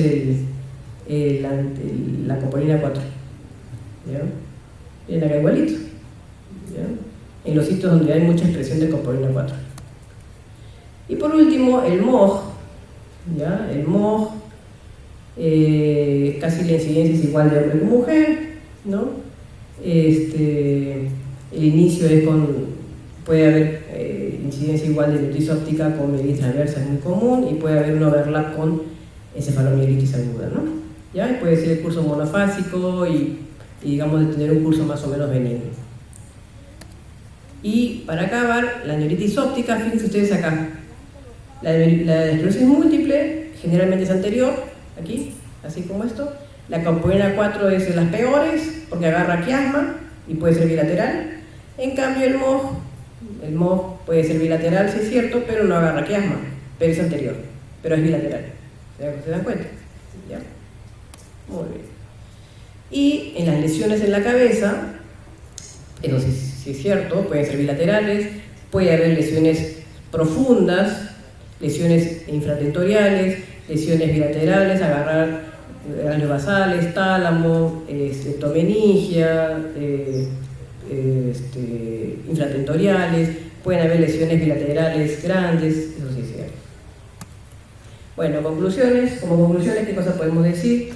la copolina 4. ¿Ya? Miren acá igualito. ¿Ya? En los sitios donde hay mucha expresión de copolina 4. Y por último, el MOG. ¿Ya? El MOG, casi la incidencia es igual de hombre que mujer, ¿no? El inicio es puede haber incidencia igual de neuritis óptica con mielitis transversa, es muy común, y puede haber un overlap con encefalomielitis aguda, ¿no? ¿Ya? Y puede ser el curso monofásico y digamos de tener un curso más o menos benigno. Y para acabar, la neuritis óptica, fíjense ustedes acá, la esclerosis múltiple generalmente es anterior, aquí, así como esto. La copolina 4 es de las peores porque agarra quiasma y puede ser bilateral. En cambio el MOG puede ser bilateral, sí es cierto, pero no agarra quiasma, pero es anterior, pero es bilateral. ¿Se dan cuenta? ¿Ya? Muy bien. Y en las lesiones en la cabeza, entonces sí es cierto, pueden ser bilaterales, puede haber lesiones profundas, lesiones infratentoriales, lesiones bilaterales, agarrar ganglios basales, tálamo, septomeningia, infratentoriales, pueden haber lesiones bilaterales grandes, eso sí es cierto. Bueno, conclusiones, como conclusiones, ¿qué cosa podemos decir?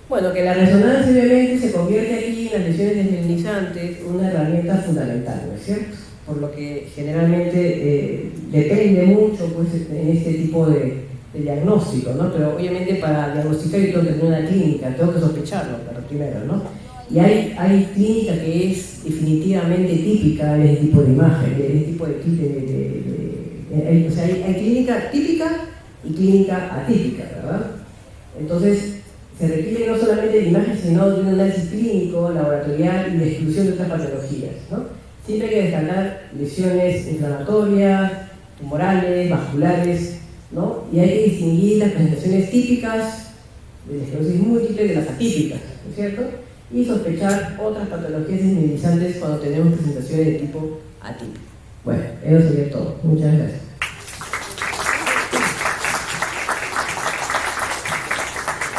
Bueno, que la resonancia obviamente se convierte aquí en las lesiones desmielinizantes una herramienta fundamental, ¿no es cierto? Por lo que generalmente depende mucho pues, en este tipo de diagnóstico, ¿no? Pero obviamente para diagnosticar yo tengo que tener una clínica, tengo que sospecharlo, pero primero, ¿no? Y hay clínica que es definitivamente típica de este tipo de imagen, de este tipo o sea, hay clínica típica y clínica atípica, ¿verdad? Entonces, se requiere no solamente de imagen, sino de un análisis clínico, laboratorial y de exclusión de otras patologías, ¿no? Siempre hay que destacar lesiones inflamatorias, tumorales, vasculares, ¿no? Y hay que distinguir las presentaciones típicas de la esclerosis múltiple de las atípicas, ¿no es cierto? Y sospechar otras patologías desmielinizantes cuando tenemos presentaciones de tipo atípico. Bueno, eso sería todo. Muchas gracias.